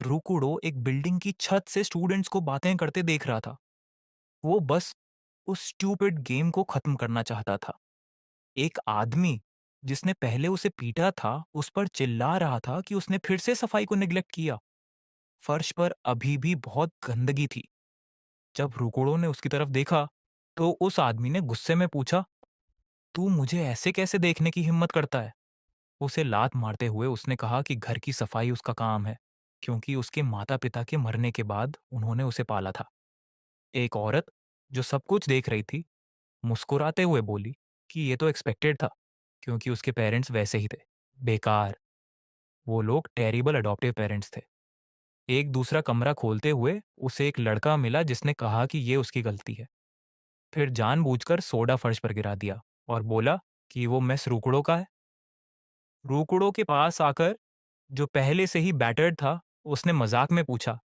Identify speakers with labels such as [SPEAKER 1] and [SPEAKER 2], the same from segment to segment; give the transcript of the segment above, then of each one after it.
[SPEAKER 1] रुकुडो एक बिल्डिंग की छत से स्टूडेंट्स को बातें करते देख रहा था। वो बस उस स्टूपिड गेम को खत्म करना चाहता था। एक आदमी जिसने पहले उसे पीटा था, उस पर चिल्ला रहा था कि उसने फिर से सफाई को निग्लेक्ट किया। फर्श पर अभी भी बहुत गंदगी थी। जब रुकुडो ने उसकी तरफ देखा, तो उस आदमी ने गुस्से में पूछा, "तू मुझे ऐसे कैसे देखने की हिम्मत करता है?" उसे लात मारते हुए उसने कहा कि घर की सफाई उसका काम है, क्योंकि उसके माता-पिता के मरने के बाद उन्होंने उसे पाला था। एक औरत जो सब कुछ देख रही थी, मुस्कुराते हुए बोली कि ये तो एक्सपेक्टेड था, क्योंकि उसके पेरेंट्स वैसे ही थे, बेकार। वो लोग टेरिबल अडॉप्टिव पेरेंट्स थे। एक दूसरा कमरा खोलते हुए उसे एक लड़का मिला जिसने कहा कि ये उसकी गलती है। फिर जानबूझकर सोडा फर्श पर गिरा दिया और बोला कि वो मेस रूकड़ों का है। रूकड़ों के पास आकर, जो पहले से ही बैटर्ड था, उसने मजाक में पूछा,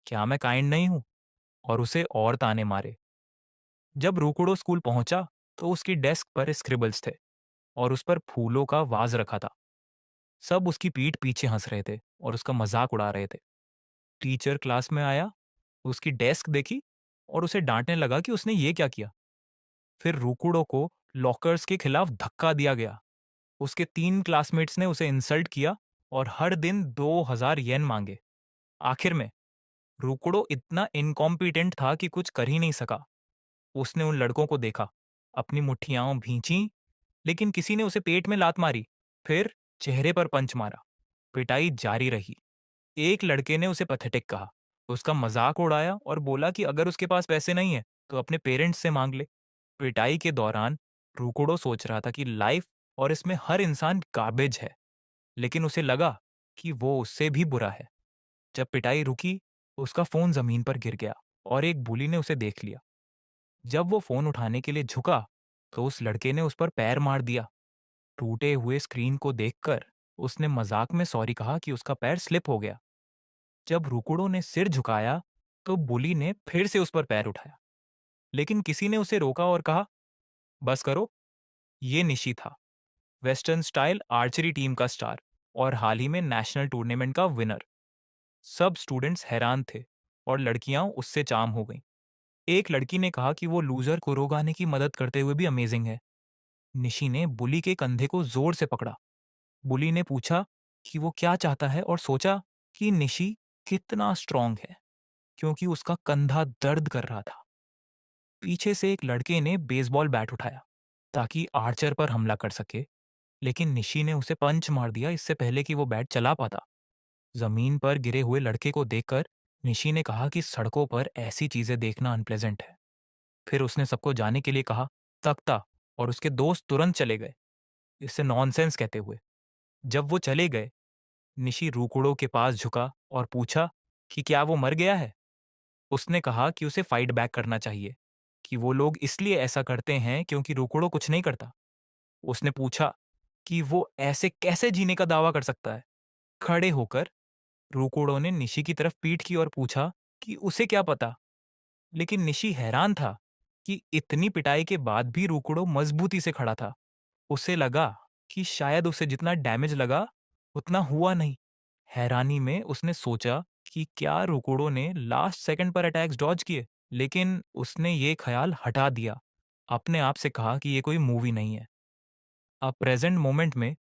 [SPEAKER 1] क्या मैं काइंड नहीं हूं? और उसे और ताने मारे। जब रूकुडो स्कूल पहुंचा, तो उसकी डेस्क पर स्क्रिबल्स थे और उस पर फूलों का वाज रखा था। सब उसकी पीठ पीछे हंस रहे थे और उसका मजाक उड़ा रहे थे। टीचर क्लास में आया, उसकी डेस्क देखी और उसे डांटने लगा कि उसने ये क्या किया। फिर रूकुडो को लॉकर्स के खिलाफ धक्का दिया गया। उसके 3 क्लासमेट्स ने उसे इंसल्ट किया और हर दिन 2000 येन मांगे। आखिर में रूकुडो इतना इनकॉम्पिटेंट था कि कुछ कर ही नहीं सका। उसने उन लड़कों को देखा, अपनी मुट्ठियां भींची, लेकिन किसी ने उसे पेट में लात मारी, फिर चेहरे पर पंच मारा। पिटाई जारी रही। एक लड़के ने उसे पैथेटिक कहा, उसका मजाक उड़ाया और बोला कि अगर उसके पास पैसे नहीं है तो अपने पेरेंट्स से मांग ले। पिटाई के दौरान रूकुडो सोच रहा था कि लाइफ और इसमें हर इंसान गार्बेज है, लेकिन उसे लगा कि वो उससे भी बुरा है। जब पिटाई रुकी, उसका फोन जमीन पर गिर गया और एक बुली ने उसे देख लिया। जब वो फोन उठाने के लिए झुका, तो उस लड़के ने उस पर पैर मार दिया। टूटे हुए स्क्रीन को देखकर उसने मजाक में सॉरी कहा कि उसका पैर स्लिप हो गया। जब रुकुडो ने सिर झुकाया, तो बुली ने फिर से उस पर पैर उठाया, लेकिन किसी ने उसे रोका और कहा, बस करो, ये निशी था, वेस्टर्न स्टाइल आर्चरी टीम का स्टार और हाल ही में नेशनल टूर्नामेंट का विनर। सब स्टूडेंट्स हैरान थे और लड़कियां उससे चाम हो गईं। एक लड़की ने कहा कि वो लूजर को रोगाने की मदद करते हुए भी अमेजिंग है। निशी ने बुली के कंधे को जोर से पकड़ा। बुली ने पूछा कि वो क्या चाहता है और सोचा कि निशी कितना स्ट्रांग है, क्योंकि उसका कंधा दर्द कर रहा था। पीछे से एक लड़के ने बेसबॉल बैट उठाया ताकि आर्चर पर हमला कर सके, लेकिन निशी ने उसे पंच मार दिया इससे पहले कि वो बैट चला पाता। जमीन पर गिरे हुए लड़के को देखकर निशी ने कहा कि सड़कों पर ऐसी चीजें देखना अनप्लेजेंट है। फिर उसने सबको जाने के लिए कहा, तख्ता, और उसके दोस्त तुरंत चले गए, इसे नॉनसेंस कहते हुए। जब वो चले गए, निशी रूकुडो के पास झुका और पूछा कि क्या वो मर गया है। उसने कहा कि उसे फाइट बैक करना चाहिए, कि वो लोग इसलिए ऐसा करते हैं क्योंकि रूकुडो कुछ नहीं करता। उसने पूछा कि वो ऐसे कैसे जीने का दावा कर सकता है। खड़े होकर रूकुडो ने निशी की तरफ पीठ की और पूछा कि उसे क्या पता। लेकिन निशी हैरान था कि इतनी पिटाई के बाद भी रूकुडो मजबूती से खड़ा था। उसे लगा कि शायद उसे जितना डैमेज लगा, उतना हुआ नहीं। हैरानी में उसने सोचा कि क्या रुकुडो ने लास्ट सेकंड पर अटैक्स डॉज किए, लेकिन उसने ये ख्याल हटा दिया। अपने आप से कहा कि ये कोई मूवी नहीं है। अब प्रेजेंट मोमेंट में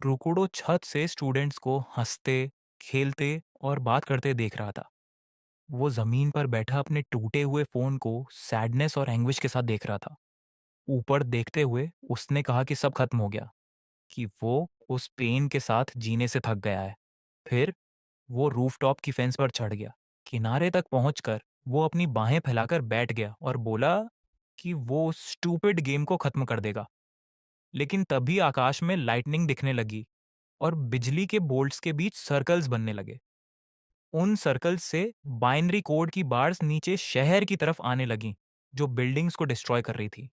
[SPEAKER 1] रुकुडो छत से स्टूडेंट्स को हंसते, खेलते और बात करते देख रहा था। वो जमीन पर बैठा अपने टूटे हुए फोन को सैडनेस और एंग्विश के साथ देख रहा था। ऊपर देखते हुए उसने कहा कि सब खत्म हो गया, कि वो उस पेन के साथ जीने से थक गया है। फिर वो रूफटॉप की फेंस पर चढ़ गया। किनारे तक पहुंचकर वो अपनी बाहें फैलाकर बैठ गया और बोला कि वो उस स्टूपिड गेम को खत्म कर देगा। लेकिन तभी आकाश में लाइटनिंग दिखने लगी और बिजली के बोल्ट्स के बीच सर्कल्स बनने लगे। उन सर्कल्स से बाइनरी कोड की बार्स नीचे शहर की तरफ आने लगीं, जो बिल्डिंग्स को डिस्ट्रॉय कर रही थी।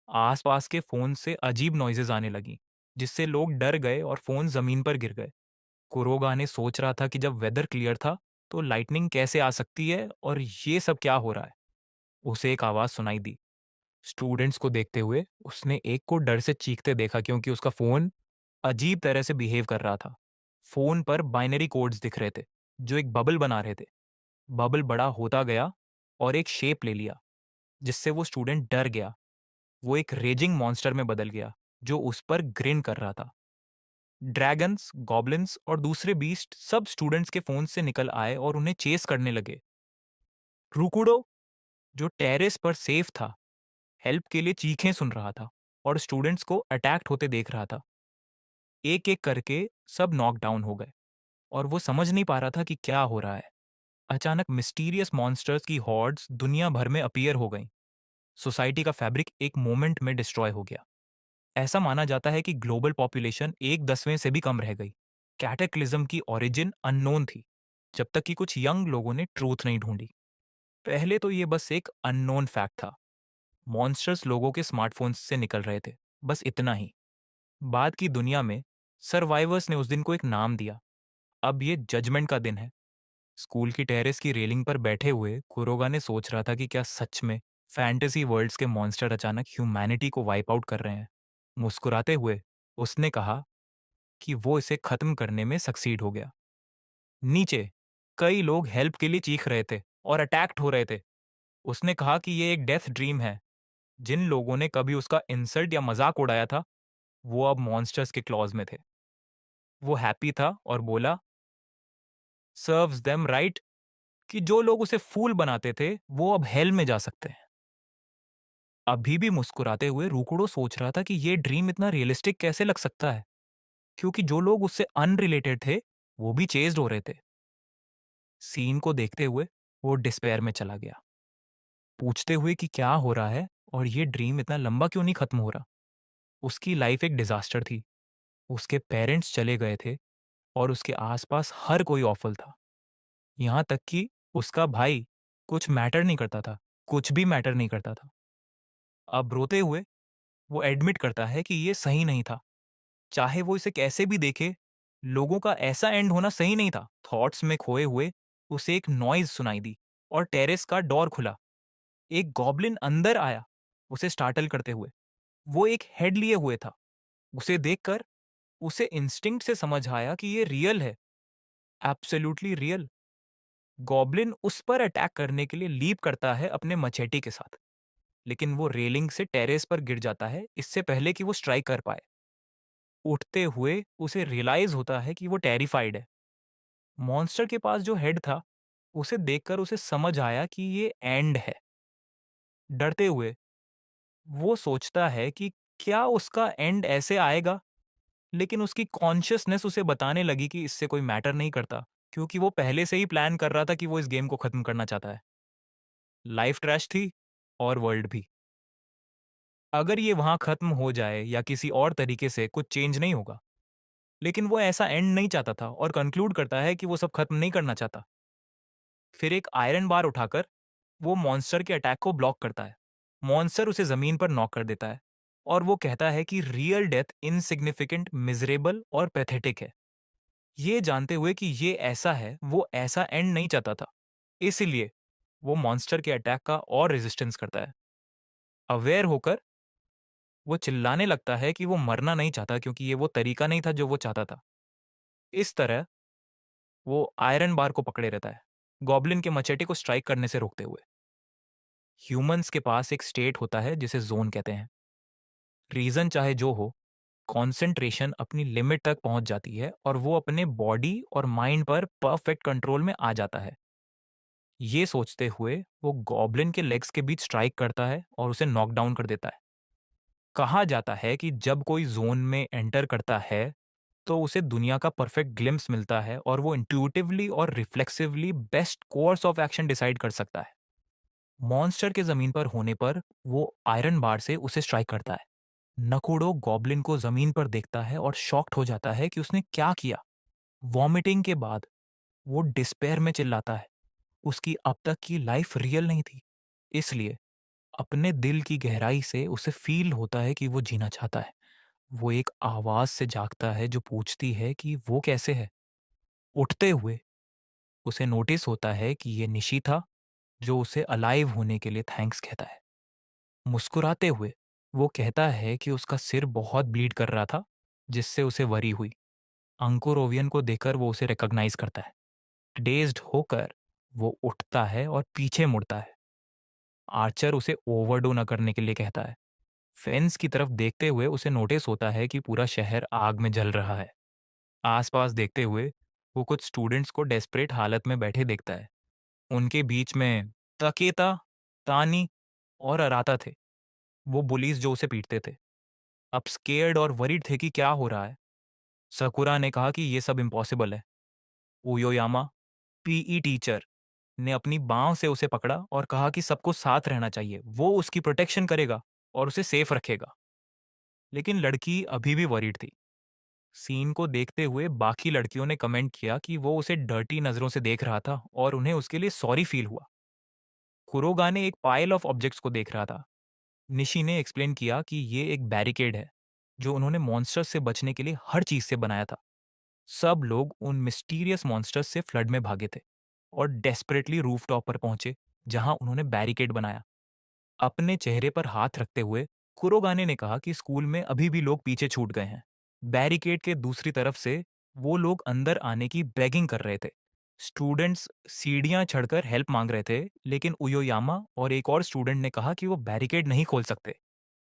[SPEAKER 1] आसपास के फोन से अजीब नॉइजेज आने लगी, जिससे लोग डर गए और फोन जमीन पर गिर गए। कुरोगा ने सोच रहा था कि जब वेदर क्लियर था, तो लाइटनिंग कैसे आ सकती है और ये सब क्या हो रहा है। उसे एक आवाज सुनाई दी। स्टूडेंट्स को देखते हुए उसने एक को डर से चीखते देखा, क्योंकि उसका फोन अजीब तरह से बिहेव कर रहा था। फोन पर बाइनरी कोड्स दिख रहे थे। जो एक बबल बना रहे थे। बबल बड़ा होता गया और एक शेप ले लिया, जिससे वो स्टूडेंट डर गया। वो एक रेजिंग मॉन्स्टर में बदल गया, जो उस पर ग्रिन कर रहा था। ड्रैगन्स, गॉब्लिन्स और दूसरे बीस्ट सब स्टूडेंट्स के फोन से निकल आए और उन्हें चेस करने लगे। रुकुडो, जो टेरेस पर सेफ था, हेल्प के लिए चीखें सुन रहा था और स्टूडेंट्स को अटैक्ट होते देख रहा था। एक एक करके सब नॉकडाउन हो गए और वो समझ नहीं पा रहा था कि क्या हो रहा है। अचानक मिस्टीरियस मॉन्स्टर्स की हॉर्ड्स दुनिया भर में अपीयर हो गईं। सोसाइटी का फैब्रिक एक मोमेंट में डिस्ट्रॉय हो गया। ऐसा माना जाता है कि ग्लोबल पॉपुलेशन 1/10 से भी कम रह गई। कैटेक्लिज्म की ओरिजिन अननोन थी, जब तक कि कुछ यंग लोगों ने ट्रूथ नहीं ढूंढी। पहले तो ये बस एक अननोन फैक्ट था। मॉन्स्टर्स लोगों के स्मार्टफोन्स से निकल रहे थे, बस इतना ही। बाद की दुनिया में सर्वाइवर्स ने उस दिन को एक नाम दिया। अब ये जजमेंट का दिन है। स्कूल की टेरेस की रेलिंग पर बैठे हुए कुरोगा ने सोच रहा था कि क्या सच में फैंटेसी वर्ल्ड्स के मॉन्स्टर अचानक ह्यूमैनिटी को वाइप आउट कर रहे हैं। मुस्कुराते हुए उसने कहा कि वो इसे खत्म करने में सक्सीड हो गया। नीचे कई लोग हेल्प के लिए चीख रहे थे और अटैक्ट हो रहे थे। उसने कहा कि ये एक डेथ ड्रीम है। जिन लोगों ने कभी उसका इंसल्ट या मजाक उड़ाया था, वो अब मॉन्स्टर्स के क्लॉज में थे। वो हैप्पी था और बोला, सर्व्स देम राइट, कि जो लोग उसे फूल बनाते थे वो अब हेल में जा सकते हैं। अभी भी मुस्कुराते हुए रूकुडो सोच रहा था कि ये ड्रीम इतना रियलिस्टिक कैसे लग सकता है, क्योंकि जो लोग उससे अनरिलेटेड थे वो भी चेज्ड हो रहे थे। सीन को देखते हुए वो डिस्पेयर में चला गया, पूछते हुए कि क्या हो रहा है और ये ड्रीम इतना लंबा क्यों नहीं खत्म हो रहा। उसकी लाइफ एक डिजास्टर थी। उसके पेरेंट्स चले गए थे और उसके आसपास हर कोई ऑफल था। यहाँ तक कि उसका भाई कुछ मैटर नहीं करता था, कुछ भी मैटर नहीं करता था। अब रोते हुए वो एडमिट करता है कि ये सही नहीं था। चाहे वो इसे कैसे भी देखे, लोगों का ऐसा एंड होना सही नहीं था। थॉट्स में खोए हुए उसे एक नॉइज सुनाई दी और टेरेस का डोर खुला। एक गॉब्लिन अंदर आया, उसे स्टार्टल करते हुए। वो एक हेड लिए हुए था। उसे देखकर उसे इंस्टिंक्ट से समझ आया कि ये रियल है, एब्सोल्युटली रियल। गॉब्लिन उस पर अटैक करने के लिए लीप करता है अपने मचेटी के साथ, लेकिन वो रेलिंग से टेरेस पर गिर जाता है इससे पहले कि वो स्ट्राइक कर पाए। उठते हुए उसे रियलाइज होता है कि वो टेरिफाइड है। मॉन्स्टर के पास जो हेड था, उसे देखकर उसे समझ आया कि ये एंड है। डरते हुए वो सोचता है कि क्या उसका एंड ऐसे आएगा, लेकिन उसकी कॉन्शियसनेस उसे बताने लगी कि इससे कोई मैटर नहीं करता, क्योंकि वो पहले से ही प्लान कर रहा था कि वो इस गेम को खत्म करना चाहता है। लाइफ ट्रैश थी और वर्ल्ड भी। अगर ये वहां खत्म हो जाए या किसी और तरीके से, कुछ चेंज नहीं होगा। लेकिन वो ऐसा एंड नहीं चाहता था और कंक्लूड करता है कि वो सब खत्म नहीं करना चाहता। फिर एक आयरन बार उठाकर वो मॉन्स्टर के अटैक को ब्लॉक करता है। मॉन्स्टर उसे जमीन पर नॉक कर देता है और वो कहता है कि रियल डेथ इनसिग्निफिकेंट, मिजरेबल और पैथेटिक है। ये जानते हुए कि ये ऐसा है, वो ऐसा एंड नहीं चाहता था। इसीलिए वो मॉन्स्टर के अटैक का और रेजिस्टेंस करता है। अवेयर होकर वो चिल्लाने लगता है कि वो मरना नहीं चाहता, क्योंकि ये वो तरीका नहीं था जो वो चाहता था। इस तरह वो आयरन बार को पकड़े रहता है, गॉब्लिन के मचेटे को स्ट्राइक करने से रोकते हुए। ह्यूमंस के पास एक स्टेट होता है जिसे जोन कहते हैं। रीजन चाहे जो हो, कंसंट्रेशन अपनी लिमिट तक पहुंच जाती है और वो अपने बॉडी और माइंड पर परफेक्ट कंट्रोल में आ जाता है। ये सोचते हुए वो गॉब्लिन के लेग्स के बीच स्ट्राइक करता है और उसे नॉक डाउन कर देता है। कहा जाता है कि जब कोई जोन में एंटर करता है तो उसे दुनिया का परफेक्ट ग्लिम्स मिलता है और वो इंट्यूटिवली और reflexively best course of action decide कर सकता है। मॉन्स्टर के जमीन पर होने पर वो आयरन बार से उसे स्ट्राइक करता है। नकुडो गॉब्लिन को जमीन पर देखता है और शॉक्ड हो जाता है कि उसने क्या किया। वॉमिटिंग के बाद वो डिस्पेयर में चिल्लाता है। उसकी अब तक की लाइफ रियल नहीं थी, इसलिए अपने दिल की गहराई से उसे फील होता है कि वो जीना चाहता है। वो एक आवाज से जागता है जो पूछती है कि वो कैसे है। उठते हुए उसे नोटिस होता है कि ये निशी था, जो उसे अलाइव होने के लिए थैंक्स कहता है। मुस्कुराते हुए वो कहता है कि उसका सिर बहुत ब्लीड कर रहा था, जिससे उसे वरी हुई। अंकुर ओवियन को देखकर वो उसे रिकॉग्नाइज करता है। डेज्ड होकर वो उठता है और पीछे मुड़ता है। आर्चर उसे ओवरडो न करने के लिए कहता है। फेंस की तरफ देखते हुए उसे नोटिस होता है कि पूरा शहर आग में जल रहा है। आसपास देखते हुए वो कुछ स्टूडेंट्स को डेस्परेट हालत में बैठे देखता है। उनके बीच में तकेता, तानी और अराता थे, वो बुलीज जो उसे पीटते थे। अब स्केर्ड और वरीड थे कि क्या हो रहा है। सकुरा ने कहा कि ये सब इम्पॉसिबल है। उयोयामा, पीई टीचर, ने अपनी बाँह से उसे पकड़ा और कहा कि सबको साथ रहना चाहिए, वो उसकी प्रोटेक्शन करेगा और उसे सेफ रखेगा। लेकिन लड़की अभी भी वरीड थी। सीन को देखते हुए बाकी लड़कियों ने कमेंट किया कि वो उसे डर्टी नजरों से देख रहा था और उन्हें उसके लिए सॉरी फील हुआ। कुरोगा ने एक पाइल ऑफ ऑब्जेक्ट्स को देख रहा था। निशी ने एक्सप्लेन किया कि ये एक बैरिकेड है जो उन्होंने मॉन्स्टर्स से बचने के लिए हर चीज से बनाया था। सब लोग उन मिस्टीरियस मॉन्स्टर्स से फ्लड में भागे थे और डेस्परेटली रूफटॉप पर पहुंचे जहां उन्होंने बैरिकेड बनाया। अपने चेहरे पर हाथ रखते हुए कुरोगाने ने कहा कि स्कूल में अभी भी लोग पीछे छूट गए हैं। बैरिकेड के दूसरी तरफ से वो लोग अंदर आने की बेगिंग कर रहे थे। स्टूडेंट्स सीढ़ियां चढ़कर हेल्प मांग रहे थे, लेकिन उयोयामा और एक और स्टूडेंट ने कहा कि वो बैरिकेड नहीं खोल सकते।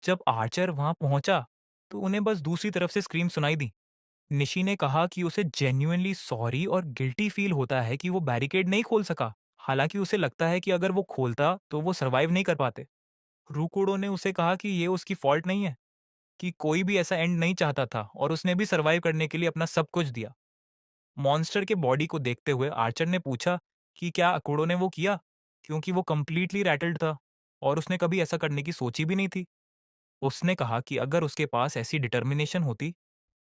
[SPEAKER 1] जब आर्चर वहां पहुंचा तो उन्हें बस दूसरी तरफ से स्क्रीम सुनाई दी। निशी ने कहा कि उसे जेन्युइनली सॉरी और गिल्टी फील होता है कि वो बैरिकेड नहीं खोल सका। हालांकि उसे लगता है कि अगर वो खोलता तो वो सरवाइव नहीं कर पाते। रुकुडो ने उसे कहा कि ये उसकी फॉल्ट नहीं है, कि कोई भी ऐसा एंड नहीं चाहता था और उसने भी सरवाइव करने के लिए अपना सब कुछ दिया। मॉन्स्टर के बॉडी को देखते हुए आर्चर ने पूछा कि क्या अकुडो ने वो किया, क्योंकि वो कंप्लीटली रैटल्ड था और उसने कभी ऐसा करने की सोची भी नहीं थी। उसने कहा कि अगर उसके पास ऐसी डिटर्मिनेशन होती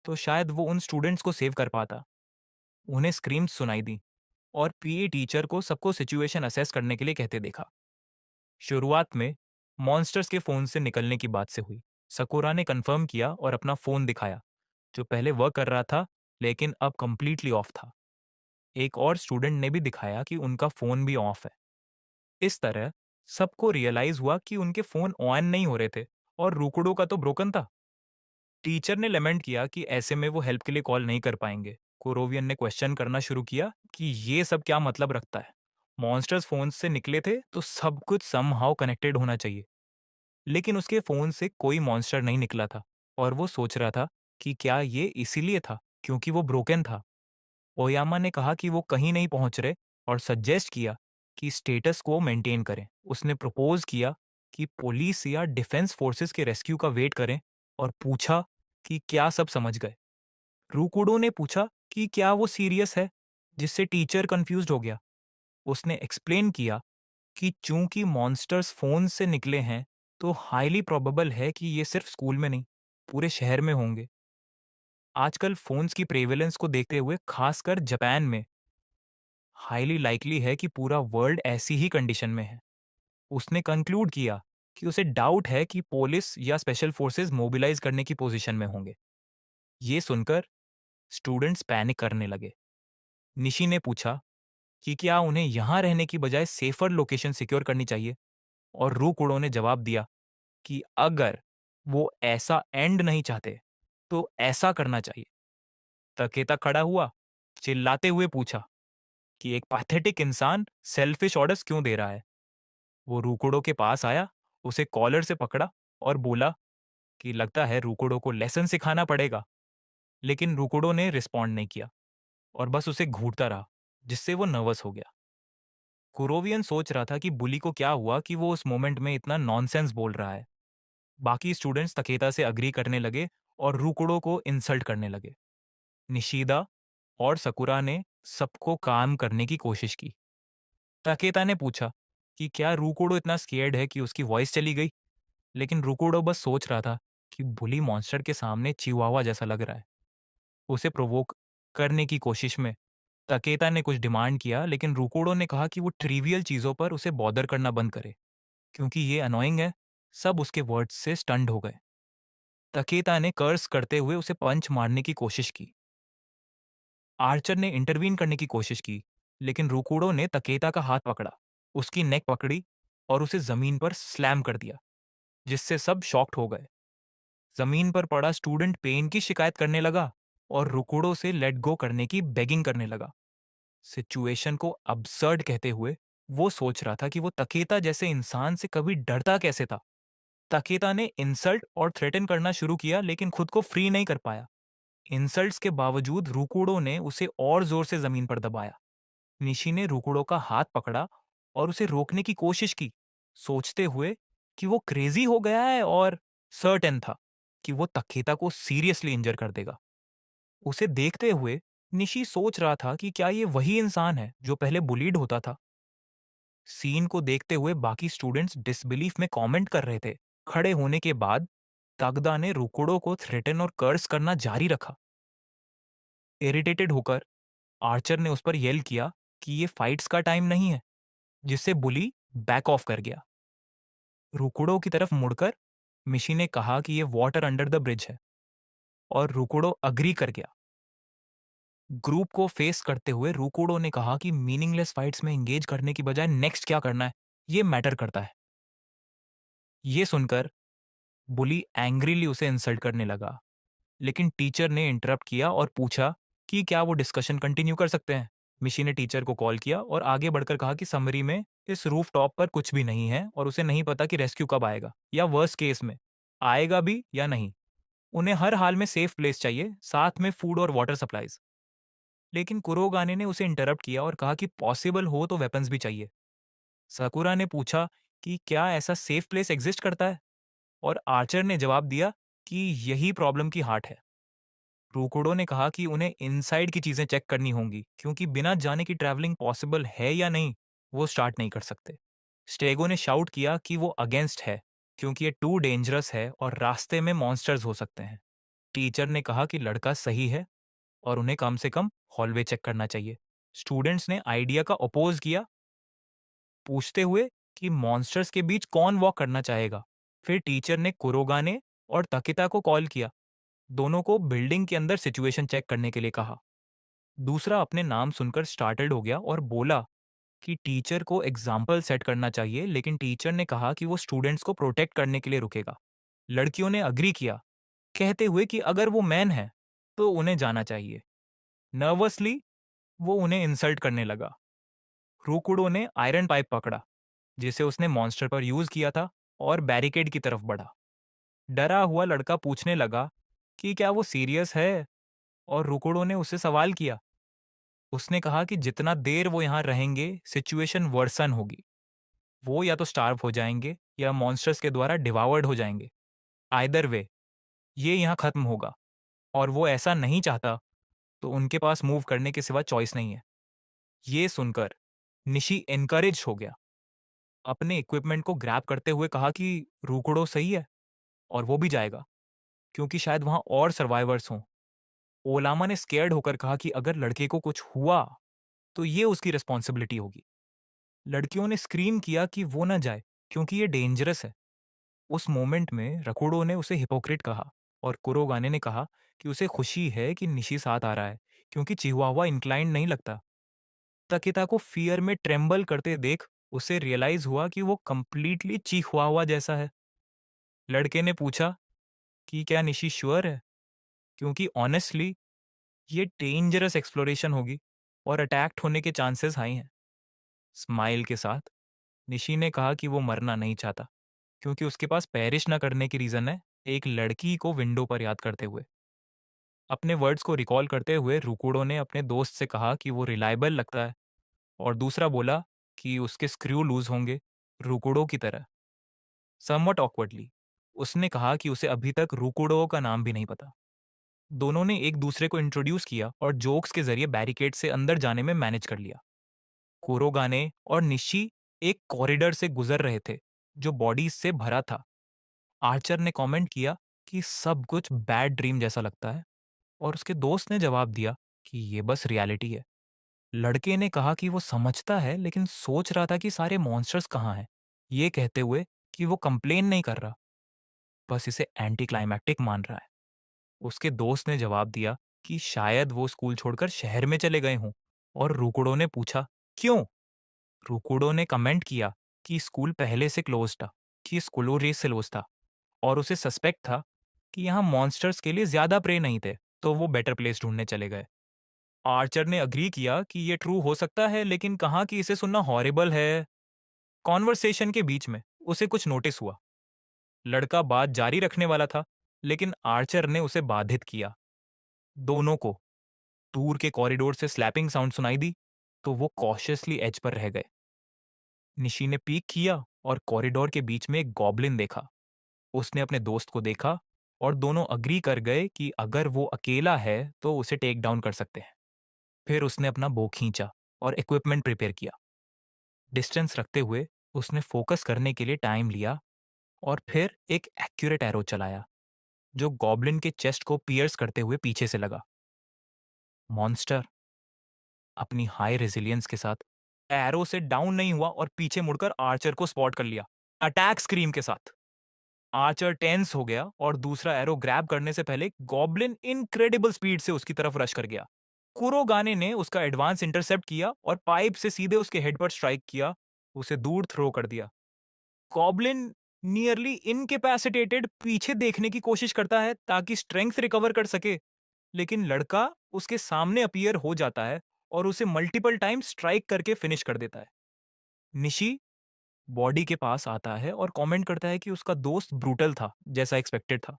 [SPEAKER 1] तो शायद वो उन स्टूडेंट्स को सेव कर पाता। उन्हें स्क्रीम्स सुनाई दी और पीए टीचर को सबको सिचुएशन असेस करने के लिए कहते देखा। शुरुआत में मॉन्स्टर्स के फोन से निकलने की बात से हुई। सकुरा ने कंफर्म किया और अपना फोन दिखाया, जो पहले वर्क कर रहा था लेकिन अब कंप्लीटली ऑफ था। एक और स्टूडेंट ने भी दिखाया कि उनका फोन भी ऑफ है। इस तरह सबको रियलाइज हुआ कि उनके फोन ऑन नहीं हो रहे थे और रुकुडो का तो ब्रोकन था। टीचर ने लेमेंट किया कि ऐसे में वो हेल्प के लिए कॉल नहीं कर पाएंगे। कोरोवियन ने क्वेश्चन करना शुरू किया कि ये सब क्या मतलब रखता है। मॉन्स्टर्स फोन से निकले थे तो सब कुछ समहाउ कनेक्टेड होना चाहिए, लेकिन उसके फोन से कोई मॉन्स्टर नहीं निकला था और वो सोच रहा था कि क्या ये इसीलिए था क्योंकि वो ब्रोकन था। ओयामा ने कहा कि वो कहीं नहीं पहुंच रहे और सजेस्ट किया कि स्टेटस को मेंटेन करें। उसने प्रपोज किया कि पुलिस या डिफेंस फोर्सेस के रेस्क्यू का वेट करें और पूछा कि क्या सब समझ गए। रुकुडो ने पूछा कि क्या वो सीरियस है, जिससे टीचर कंफ्यूज्ड हो गया। उसने एक्सप्लेन किया कि चूंकि मॉन्स्टर्स फोन से निकले हैं तो हाईली प्रोबेबल है कि ये सिर्फ स्कूल में नहीं, पूरे शहर में होंगे। आजकल फोन्स की प्रेवेलेंस को देखते हुए खासकर जापान में हाईली लाइकली है कि पूरा वर्ल्ड ऐसी ही कंडीशन में है। उसने कंक्लूड किया कि उसे डाउट है कि पुलिस या स्पेशल फोर्सेस मोबिलाइज करने की पोजीशन में होंगे। ये सुनकर स्टूडेंट्स पैनिक करने लगे। निशी ने पूछा कि क्या उन्हें यहाँ रहने की बजाय सेफर लोकेशन सिक्योर करनी चाहिए, और रूकुडो ने जवाब दिया कि अगर वो ऐसा एंड नहीं चाहते तो ऐसा करना चाहिए। तकेता खड़ा हुआ, चिल्लाते हुए पूछा कि एक पैथेटिक इंसान सेल्फिश ऑर्डर्स क्यों दे रहा है। वो रूकुडो के पास आया, उसे कॉलर से पकड़ा और बोला कि लगता है रूकुडो को लेसन सिखाना पड़ेगा। लेकिन रूकुडो ने रिस्पॉन्ड नहीं किया और बस उसे घूरता रहा, जिससे वो नर्वस हो गया। कुरोवियन सोच रहा था कि बुली को क्या हुआ कि वो उस मोमेंट में इतना नॉनसेंस बोल रहा है। बाकी स्टूडेंट्स तकेता से अग्री करने लगे और रूकुडो को इंसल्ट करने लगे। निशीदा और सकुरा ने सबको काम करने की कोशिश की। तकेता ने पूछा कि क्या रूकुडो इतना स्केर्ड है कि उसकी वॉइस चली गई, लेकिन रूकुडो बस सोच रहा था कि बुली मॉन्स्टर के सामने चिहुआहुआ जैसा लग रहा है। उसे प्रोवोक करने की कोशिश में तकेता ने कुछ डिमांड किया, लेकिन रूकुडो ने कहा कि वो ट्रिवियल चीजों पर उसे बॉदर करना बंद करे क्योंकि ये अनोइंग है। सब उसके वर्ड्स से स्टन्ड हो गए। तकेता ने कर्स करते हुए उसे पंच मारने की कोशिश की। आर्चर ने इंटरवीन करने की कोशिश की, लेकिन रुकुडो ने तकेता का हाथ पकड़ा, उसकी नेक पकड़ी और उसे जमीन पर स्लैम कर दिया, जिससे सब शॉक्ड हो गए। जमीन पर पड़ा स्टूडेंट पेन की शिकायत करने लगा और रुकुडो से लेट गो करने की बेगिंग करने लगा। सिचुएशन को अब्सर्ड कहते हुए वो सोच रहा था कि वो तकेता जैसे इंसान से कभी डरता कैसे था। तकेता ने इंसल्ट और थ्रेटन करना शुरू किया लेकिन खुद को फ्री नहीं कर पाया। इंसल्ट्स के बावजूद रुकुडो ने उसे और जोर से जमीन पर दबाया। निशी ने रुकुडो का हाथ पकड़ा और उसे रोकने की कोशिश की, सोचते हुए कि वो क्रेजी हो गया है और सर्टेन था कि वो तकेता को सीरियसली इंजर कर देगा। उसे देखते हुए निशी सोच रहा था कि क्या ये वही इंसान है जो पहले बुलीड होता था। सीन को देखते हुए बाकी स्टूडेंट्स डिसबिलीफ में कमेंट कर रहे थे। खड़े होने के बाद तगदा ने रुकुडो को थ्रेटन और कर्स करना जारी रखा। इरिटेटेड होकर आर्चर ने उस पर येल किया कि ये फाइट्स का टाइम नहीं है, जिससे बुली बैक ऑफ कर गया। रुकुडो की तरफ मुड़कर मिशी ने कहा कि ये वाटर अंडर द ब्रिज है और रुकुडो अग्री कर गया। ग्रुप को फेस करते हुए रुकुडो ने कहा कि मीनिंगलेस फाइट्स में एंगेज करने की बजाय नेक्स्ट क्या करना है, ये मैटर करता है। ये सुनकर बुली एंग्रीली उसे इंसल्ट करने लगा, लेकिन टीचर ने इंटरप्ट किया और पूछा कि क्या वो डिस्कशन कंटिन्यू कर सकते हैं। मिशी ने टीचर को कॉल किया और आगे बढ़कर कहा कि समरी में इस रूफ टॉप पर कुछ भी नहीं है और उसे नहीं पता कि रेस्क्यू कब आएगा या वर्स्ट केस में आएगा भी या नहीं। उन्हें हर हाल में सेफ प्लेस चाहिए, साथ में फूड और वाटर सप्लाईज। लेकिन कुरोगाने ने उसे इंटरप्ट किया और कहा कि पॉसिबल हो तो वेपन्स भी चाहिए। सकुरा ने पूछा कि क्या ऐसा सेफ प्लेस एग्जिस्ट करता है और आर्चर ने जवाब दिया कि यही प्रॉब्लम की हार्ट है। रूकुडो ने कहा कि उन्हें इनसाइड की चीजें चेक करनी होंगी क्योंकि बिना जाने की ट्रैवलिंग पॉसिबल है या नहीं वो स्टार्ट नहीं कर सकते। स्टेगो ने शाउट किया कि वो अगेंस्ट है क्योंकि ये टू डेंजरस है और रास्ते में मॉन्स्टर्स हो सकते हैं। टीचर ने कहा कि लड़का सही है और उन्हें कम से कम हॉलवे चेक करना चाहिए। स्टूडेंट्स ने आइडिया का अपोज किया, पूछते हुए कि मॉन्स्टर्स के बीच कौन वॉक करना चाहेगा। फिर टीचर ने कुरोगाने और तकिता को कॉल किया, दोनों को बिल्डिंग के अंदर सिचुएशन चेक करने के लिए कहा। दूसरा अपने नाम सुनकर स्टार्टल्ड हो गया और बोला कि टीचर को एग्जाम्पल सेट करना चाहिए, लेकिन टीचर ने कहा कि वो स्टूडेंट्स को प्रोटेक्ट करने के लिए रुकेगा। लड़कियों ने अग्री किया, कहते हुए कि अगर वो मैन है तो उन्हें जाना चाहिए। नर्वसली वो उन्हें इंसल्ट करने लगा। रूकुडो ने आयरन पाइप पकड़ा जिसे उसने मॉन्स्टर पर यूज किया था और बैरिकेड की तरफ बढ़ा। डरा हुआ लड़का पूछने लगा कि क्या वो सीरियस है और रुकुडो ने उससे सवाल किया। उसने कहा कि जितना देर वो यहाँ रहेंगे सिचुएशन वर्सन होगी। वो या तो स्टार्व हो जाएंगे या मॉन्स्टर्स के द्वारा डिवावर्ड हो जाएंगे। आइदर वे ये यहाँ खत्म होगा और वो ऐसा नहीं चाहता, तो उनके पास मूव करने के सिवा चॉइस नहीं है। ये सुनकर निशी एनकरेज हो गया। अपने इक्विपमेंट को ग्रैब करते हुए कहा कि रुकुडो सही है और वो भी जाएगा क्योंकि शायद वहां और सर्वाइवर्स हों। ओलामा ने स्केर्ड होकर कहा कि अगर लड़के को कुछ हुआ तो ये उसकी रिस्पॉन्सिबिलिटी होगी। लड़कियों ने स्क्रीम किया कि वो ना जाए क्योंकि ये डेंजरस है। उस मोमेंट में रकुडो ने उसे हिपोक्रेट कहा और कुरोगाने ने कहा कि उसे खुशी है कि निशी साथ आ रहा है क्योंकि चिहुआहुआ इंक्लाइंड नहीं लगता। तकिता को फियर में ट्रेम्बल करते देख उसे रियलाइज हुआ कि वो कंप्लीटली चिहुआहुआ जैसा है। लड़के ने पूछा कि क्या निशी श्योर है, क्योंकि ऑनेस्टली ये डेंजरस एक्सप्लोरेशन होगी और अटैक्ट होने के चांसेस हाई हैं। स्माइल के साथ निशी ने कहा कि वो मरना नहीं चाहता क्योंकि उसके पास पेरिश ना करने की रीजन है, एक लड़की को विंडो पर याद करते हुए। अपने वर्ड्स को रिकॉल करते हुए रुकुडो ने अपने दोस्त से कहा कि वो रिलायबल लगता है और दूसरा बोला कि उसके स्क्रू लूज होंगे, रुकुडो की तरह। समवट ऑकवर्डली उसने कहा कि उसे अभी तक रुकुडो का नाम भी नहीं पता। दोनों ने एक दूसरे को इंट्रोड्यूस किया और जोक्स के जरिए बैरिकेड से अंदर जाने में मैनेज कर लिया। कुरोगाने और निशी एक कॉरिडोर से गुजर रहे थे जो बॉडीज से भरा था। आर्चर ने कमेंट किया कि सब कुछ बैड ड्रीम जैसा लगता है और उसके दोस्त ने जवाब दिया कि ये बस रियलिटी है। लड़के ने कहा कि वो समझता है लेकिन सोच रहा था कि सारे मॉन्स्टर्स कहाँ हैं, ये कहते हुए कि वो कंप्लेन नहीं कर रहा, बस इसे एंटी क्लाइमैक्टिक मान रहा है। उसके दोस्त ने जवाब दिया कि शायद वो स्कूल छोड़कर शहर में चले गए हों और रुकुडो ने पूछा क्यों। रुकुडो ने कमेंट किया कि स्कूल पहले से क्लोज था, कि स्कूलो रेस से क्लोज था और उसे सस्पेक्ट था कि यहाँ मॉन्स्टर्स के लिए ज्यादा प्रे नहीं थे, तो वो बेटर प्लेस ढूंढने चले गए। आर्चर ने अग्री किया कि ये ट्रू हो सकता है, लेकिन कहा कि इसे सुनना हॉरिबल है। कॉन्वर्सेशन के बीच में उसे कुछ नोटिस हुआ। लड़का बात जारी रखने वाला था, लेकिन आर्चर ने उसे बाधित किया। दोनों को दूर के कॉरिडोर से स्लैपिंग साउंड सुनाई दी, तो वो कॉशियसली एज पर रह गए। निशी ने पीक किया और कॉरिडोर के बीच में एक गॉब्लिन देखा। उसने अपने दोस्त को देखा और दोनों अग्री कर गए कि अगर वो अकेला है तो उसे टेक डाउन कर सकते हैं। फिर उसने अपना बो खींचा और इक्विपमेंट प्रिपेयर किया। डिस्टेंस रखते हुए उसने फोकस करने के लिए टाइम लिया और फिर एक एक्यूरेट एरो चलाया जो गॉब्लिन के चेस्ट को पियर्स करते हुए पीछे से लगा। मॉन्स्टर अपनी हाई रेजिलियंस के साथ एरो से डाउन नहीं हुआ और पीछे मुड़कर आर्चर को स्पॉट कर लिया, अटैक स्क्रीम के साथ। आर्चर टेंस हो गया और दूसरा एरो ग्रैब करने से पहले गॉब्लिन इनक्रेडिबल स्पीड से उसकी तरफ रश कर गया। कुरोगाने ने उसका एडवांस इंटरसेप्ट किया और पाइप से सीधे उसके हेड पर स्ट्राइक किया, उसे दूर थ्रो कर दिया। गॉब्लिन नियरली इनकेपेसिटेटेड पीछे देखने की कोशिश करता है ताकि स्ट्रेंथ रिकवर कर सके, लेकिन लड़का उसके सामने अपीयर हो जाता है और उसे मल्टीपल टाइम स्ट्राइक करके फिनिश कर देता है। निशी बॉडी के पास आता है और कमेंट करता है कि उसका दोस्त ब्रूटल था, जैसा एक्सपेक्टेड था।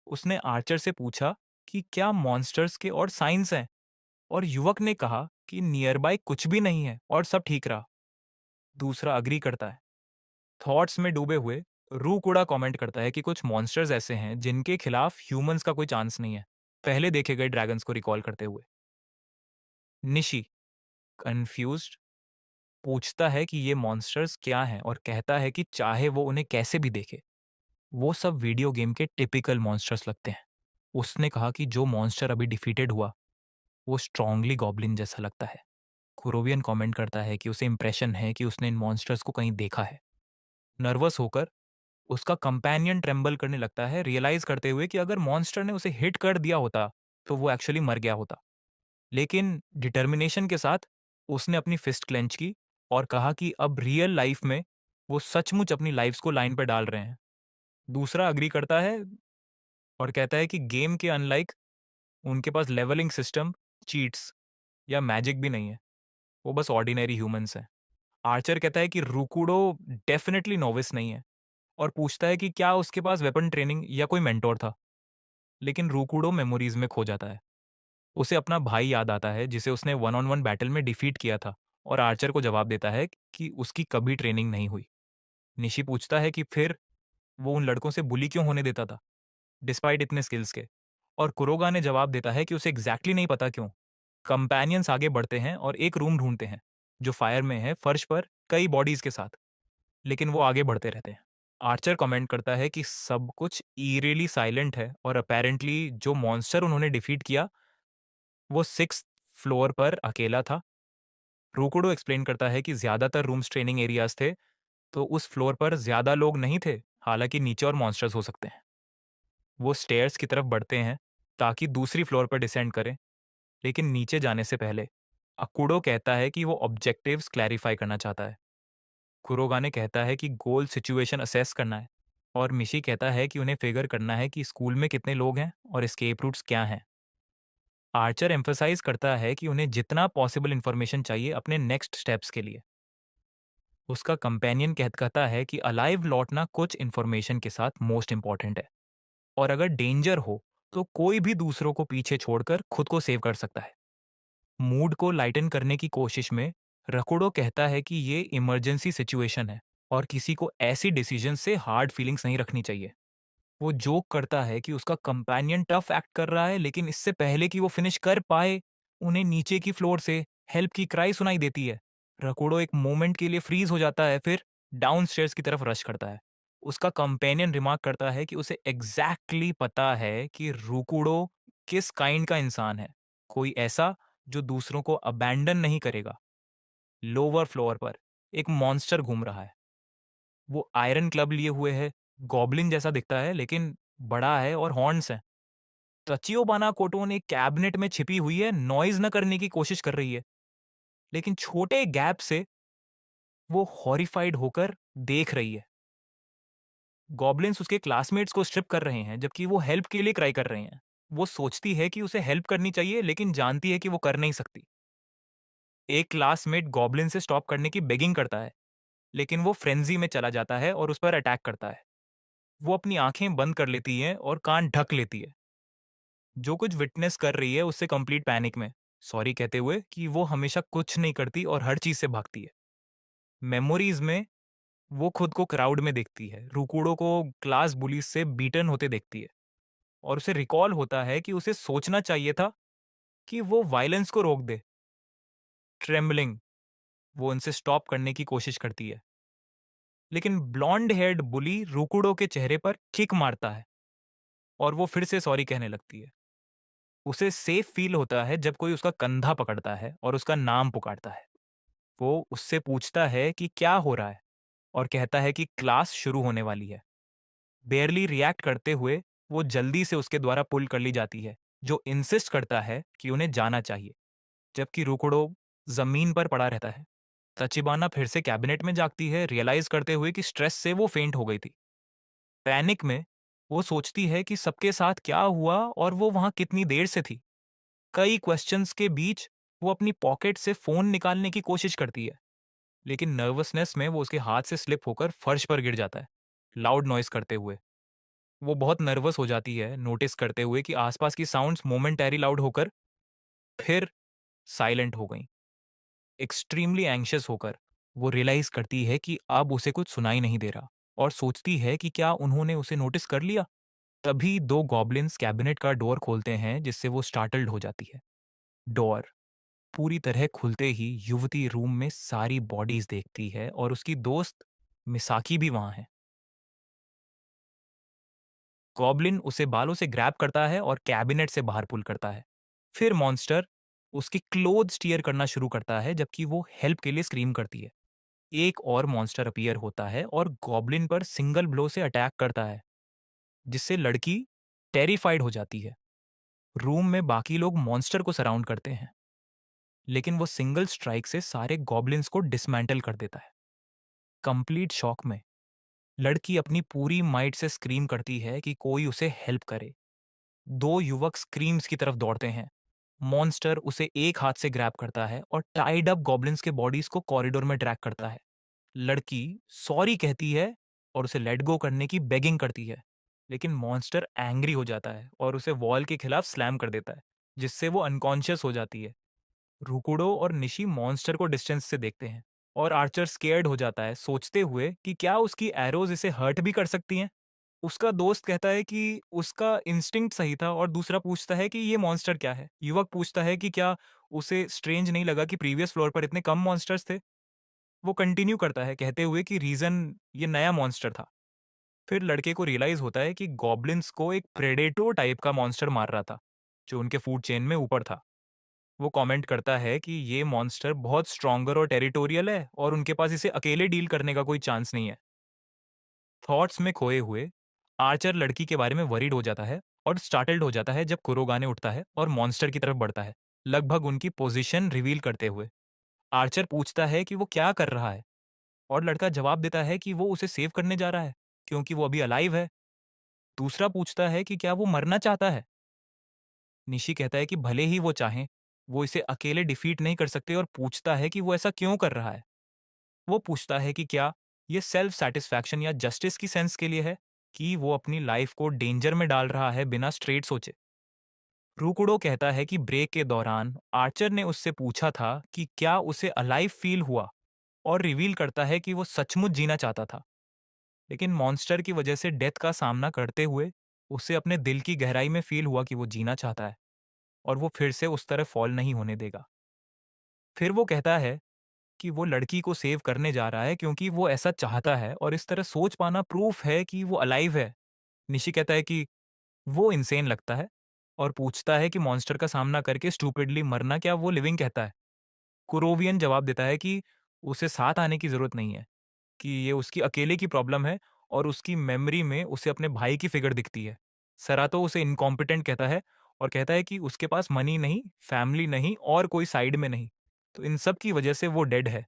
[SPEAKER 1] उसने आर्चर से पूछा कि क्या मॉन्स्टर्स के और साइंस हैं, और युवक ने कहा कि नियर बाय कुछ भी नहीं है और सब ठीक रहा। दूसरा अग्री करता है। थॉट्स में डूबे हुए रूकुड़ा कमेंट करता है कि कुछ मॉन्स्टर्स ऐसे हैं जिनके खिलाफ ह्यूमंस का कोई चांस नहीं है, पहले देखे गए ड्रैगन्स को रिकॉल करते हुए। निशी कंफ्यूज्ड पूछता है कि ये मॉन्स्टर्स क्या हैं और कहता है कि चाहे वो उन्हें कैसे भी देखे, वो सब वीडियो गेम के टिपिकल मॉन्स्टर्स लगते हैं। उसने कहा कि जो मॉन्स्टर अभी डिफीटेड हुआ वो स्ट्रांगली गॉब्लिन जैसा लगता है। कुरोवियन कमेंट करता है कि उसे इंप्रेशन है कि उसने इन मॉन्स्टर्स को कहीं देखा है। नर्वस होकर उसका कंपेनियन ट्रेम्बल करने लगता है, रियलाइज करते हुए कि अगर मॉन्स्टर ने उसे हिट कर दिया होता तो वो एक्चुअली मर गया होता। लेकिन डिटर्मिनेशन के साथ उसने अपनी फिस्ट क्लेंच की और कहा कि अब रियल लाइफ में वो सचमुच अपनी लाइफ्स को लाइन पर डाल रहे हैं। दूसरा अग्री करता है और कहता है कि गेम के अनलाइक उनके पास लेवलिंग सिस्टम, चीट्स या मैजिक भी नहीं है, वो बस ऑर्डिनरी ह्यूमंस हैं। आर्चर कहता है कि रुकुडो डेफिनेटली नोविस नहीं है और पूछता है कि क्या उसके पास वेपन ट्रेनिंग या कोई मेंटोर था, लेकिन रुकुडो मेमोरीज में खो जाता है। उसे अपना भाई याद आता है जिसे उसने वन ऑन वन बैटल में डिफीट किया था, और आर्चर को जवाब देता है कि उसकी कभी ट्रेनिंग नहीं हुई। निशी पूछता है कि फिर वो उन लड़कों से बुली क्यों होने देता था डिस्पाइट इतने स्किल्स के, और कुरोगा ने जवाब देता है कि उसे एग्जैक्टली नहीं पता क्यों। कंपेनियंस आगे बढ़ते हैं और एक रूम ढूंढते हैं जो फायर में है, फर्श पर कई बॉडीज के साथ, लेकिन वो आगे बढ़ते रहते हैं। आर्चर कमेंट करता है कि सब कुछ ईरेली साइलेंट है और अपेरेंटली जो मॉन्स्टर उन्होंने डिफीट किया वो 6th फ्लोर पर अकेला था। रोकुडो एक्सप्लेन करता है कि ज्यादातर रूम्स ट्रेनिंग एरियाज थे, तो उस फ्लोर पर ज्यादा लोग नहीं थे, हालांकि नीचे और मॉन्स्टर्स हो सकते हैं। वो स्टेयर्स की तरफ बढ़ते हैं ताकि दूसरी फ्लोर पर डिसेंड करें, लेकिन नीचे जाने से पहले अकुडो कहता है कि वो ऑब्जेक्टिव्स क्लैरिफाई करना चाहता है। कुरोगाने कहता है कि गोल सिचुएशन असेस करना है, और मिशी कहता है कि उन्हें फिगर करना है कि स्कूल में कितने लोग हैं और एस्केप रूट्स क्या हैं। आर्चर एम्फसाइज करता है कि उन्हें जितना पॉसिबल इंफॉर्मेशन चाहिए अपने नेक्स्ट स्टेप्स के लिए। उसका कंपेनियन कहता है कि अलाइव लौटना कुछ इंफॉर्मेशन के साथ मोस्ट इंपॉर्टेंट है, और अगर डेंजर हो तो कोई भी दूसरों को पीछे छोड़कर खुद को सेव कर सकता है। मूड को लाइटन करने की कोशिश में रकुडो कहता है कि ये इमरजेंसी सिचुएशन है और किसी को ऐसी डिसीजन से हार्ड फीलिंग्स नहीं रखनी चाहिए। वो जोक करता है कि उसका कंपेनियन टफ एक्ट कर रहा है, लेकिन इससे पहले कि वो फिनिश कर पाए उन्हें नीचे की फ्लोर से हेल्प की क्राई सुनाई देती है। रकुडो एक मोमेंट के लिए फ्रीज हो जाता है, फिर डाउनस्टेयर्स की तरफ रश करता है। उसका कंपेनियन रिमार्क करता है कि उसे एग्जैक्टली पता है कि रुकुडो किस काइंड का इंसान है, कोई ऐसा जो दूसरों को अबैंडन नहीं करेगा। लोअर फ्लोर पर एक मॉन्स्टर घूम रहा है। वो आयरन क्लब लिए हुए है, गॉब्लिन जैसा दिखता है लेकिन बड़ा है और हॉर्न्स हैं। तचियोबाना कोटोन एक कैबिनेट में छिपी हुई है, नॉइज न करने की कोशिश कर रही है, लेकिन छोटे गैप से वो हॉरिफाइड होकर देख रही है। गॉब्लिन्स उसके क्लासमेट्स को स्ट्रिप कर रहे हैं जबकि वो हेल्प के लिए क्राई कर रहे हैं। वो सोचती है कि उसे हेल्प करनी चाहिए लेकिन जानती है कि वो कर नहीं सकती। एक क्लासमेट गॉब्लिन से स्टॉप करने की बेगिंग करता है, लेकिन वो फ्रेंजी में चला जाता है और उस पर अटैक करता है। वो अपनी आंखें बंद कर लेती है और कान ढक लेती है। जो कुछ विटनेस कर रही है उससे कंप्लीट पैनिक में सॉरी कहते हुए कि वो हमेशा कुछ नहीं करती और हर चीज से भागती है। मेमोरीज में वो खुद को क्राउड में देखती है, रुकुडो को क्लास बुलीज से बीटन होते देखती है और उसे रिकॉल होता है कि उसे सोचना चाहिए था कि वो वायलेंस को रोक दे। ट्रेम्बलिंग वो उनसे स्टॉप करने की कोशिश करती है, लेकिन ब्लॉन्ड हेयर्ड बुली रुकुडो के चेहरे पर किक मारता है और वो फिर से सॉरी कहने लगती है। उसे सेफ फील होता है जब कोई उसका कंधा पकड़ता है और उसका नाम पुकारता है। वो उससे पूछता है कि क्या हो रहा है और कहता है कि क्लास शुरू होने वाली है। बेयरली रिएक्ट करते हुए वो जल्दी से उसके द्वारा पुल कर ली जाती है, जो इंसिस्ट करता है कि उन्हें जाना चाहिए, जबकि रुकुडो जमीन पर पड़ा रहता है। तचिबाना फिर से कैबिनेट में जागती है, रियलाइज करते हुए कि स्ट्रेस से वो फेंट हो गई थी। पैनिक में वो सोचती है कि सबके साथ क्या हुआ और वो वहां कितनी देर से थी। कई क्वेश्चंस के बीच वो अपनी पॉकेट से फोन निकालने की कोशिश करती है, लेकिन नर्वसनेस में वो उसके हाथ से स्लिप होकर फर्श पर गिर जाता है, लाउड नॉइस करते हुए। वो बहुत नर्वस हो जाती है, नोटिस करते हुए कि आसपास की साउंड्स मोमेंटरी लाउड होकर फिर साइलेंट हो गईं। एक्सट्रीमली एंग्शियस होकर वो रियलाइज करती है कि अब उसे कुछ सुनाई नहीं दे रहा और सोचती है कि क्या उन्होंने उसे नोटिस कर लिया। तभी दो गॉब्लिन्स कैबिनेट का डोर खोलते हैं, जिससे वो स्टार्टल्ड हो जाती है। डोर पूरी तरह खुलते ही युवती रूम में सारी बॉडीज देखती है और उसकी दोस्त मिसाकी भी वहां है। गॉब्लिन उसे बालों से ग्रैब करता है और कैबिनेट से बाहर पुल करता है। फिर मॉन्स्टर उसकी क्लोथ स्टीयर करना शुरू करता है, जबकि वो हेल्प के लिए स्क्रीम करती है। एक और मॉन्स्टर अपीयर होता है और गॉब्लिन पर सिंगल ब्लो से अटैक करता है, जिससे लड़की टेरिफाइड हो जाती है। रूम में बाकी लोग मॉन्स्टर को सराउंड करते हैं, लेकिन वो सिंगल स्ट्राइक से सारे गॉब्लिन्स को डिसमेंटल कर देता है। कंप्लीट शॉक में लड़की अपनी पूरी माइट से स्क्रीम करती है कि कोई उसे हेल्प करे। दो युवक स्क्रीम्स की तरफ दौड़ते हैं। मॉन्स्टर उसे एक हाथ से ग्रैब करता है और टाइड अप गॉब्लिन्स के बॉडीज को कॉरिडोर में ड्रैग करता है। लड़की सॉरी कहती है और उसे लेट गो करने की बेगिंग करती है, लेकिन मॉन्स्टर एंग्री हो जाता है और उसे वॉल के खिलाफ स्लैम कर देता है, जिससे वो अनकॉन्शियस हो जाती है। रुकुडो और निशी मॉन्स्टर को डिस्टेंस से देखते हैं और आर्चर स्केयर्ड हो जाता है, सोचते हुए कि क्या उसकी एरोज इसे हर्ट भी कर सकती हैं। उसका दोस्त कहता है कि उसका इंस्टिंक्ट सही था और दूसरा पूछता है कि ये मॉन्स्टर क्या है। युवक पूछता है कि क्या उसे स्ट्रेंज नहीं लगा कि प्रीवियस फ्लोर पर इतने कम मॉन्स्टर्स थे। वो कंटिन्यू करता है कहते हुए कि रीजन ये नया मॉन्स्टर था। फिर लड़के को रियलाइज होता है कि गॉब्लिन्स को एक प्रेडेटो टाइप का मॉन्स्टर मार रहा था, जो उनके फूड चेन में ऊपर था। वो कमेंट करता है कि ये मॉन्स्टर बहुत स्ट्रॉन्गर और टेरिटोरियल है और उनके पास इसे अकेले डील करने का कोई चांस नहीं है। थॉट्स में खोए हुए आर्चर लड़की के बारे में वरीड हो जाता है और स्टार्टल्ड हो जाता है जब कुरोगाने उठता है और मॉन्स्टर की तरफ बढ़ता है, लगभग उनकी पोजीशन रिवील करते हुए। आर्चर पूछता है कि वो क्या कर रहा है और लड़का जवाब देता है कि वो उसे सेव करने जा रहा है क्योंकि वो अभी अलाइव है। दूसरा पूछता है कि क्या वो मरना चाहता है। निशी कहता है कि भले ही वो चाहें, वो इसे अकेले डिफीट नहीं कर सकते और पूछता है कि वो ऐसा क्यों कर रहा है। वो पूछता है कि क्या ये सेल्फ सेटिस्फैक्शन या जस्टिस की सेंस के लिए है कि वो अपनी लाइफ को डेंजर में डाल रहा है बिना स्ट्रेट सोचे। रूकुडो कहता है कि ब्रेक के दौरान आर्चर ने उससे पूछा था कि क्या उसे अलाइव फील हुआ और रिवील करता है कि वो सचमुच जीना चाहता था, लेकिन मॉन्स्टर की वजह से डेथ का सामना करते हुए उसे अपने दिल की गहराई में फील हुआ कि वो जीना चाहता है और वो फिर से उस तरह फॉल नहीं होने देगा। फिर वो कहता है कि वो लड़की को सेव करने जा रहा है क्योंकि वो ऐसा चाहता है और इस तरह सोच पाना प्रूफ है कि वो अलाइव है। निशी कहता है कि वो इनसेन लगता है और पूछता है कि मॉन्स्टर का सामना करके स्टूपिडली मरना क्या वो लिविंग कहता है। कुरोवियन जवाब देता है कि उसे साथ आने की जरूरत नहीं है, कि ये उसकी अकेले की प्रॉब्लम है और उसकी मेमोरी में उसे अपने भाई की फिगर दिखती है। सरातो उसे इनकॉम्पिटेंट कहता है और कहता है कि उसके पास मनी नहीं, फैमिली नहीं और कोई साइड में नहीं, तो इन सब की वजह से वो डेड है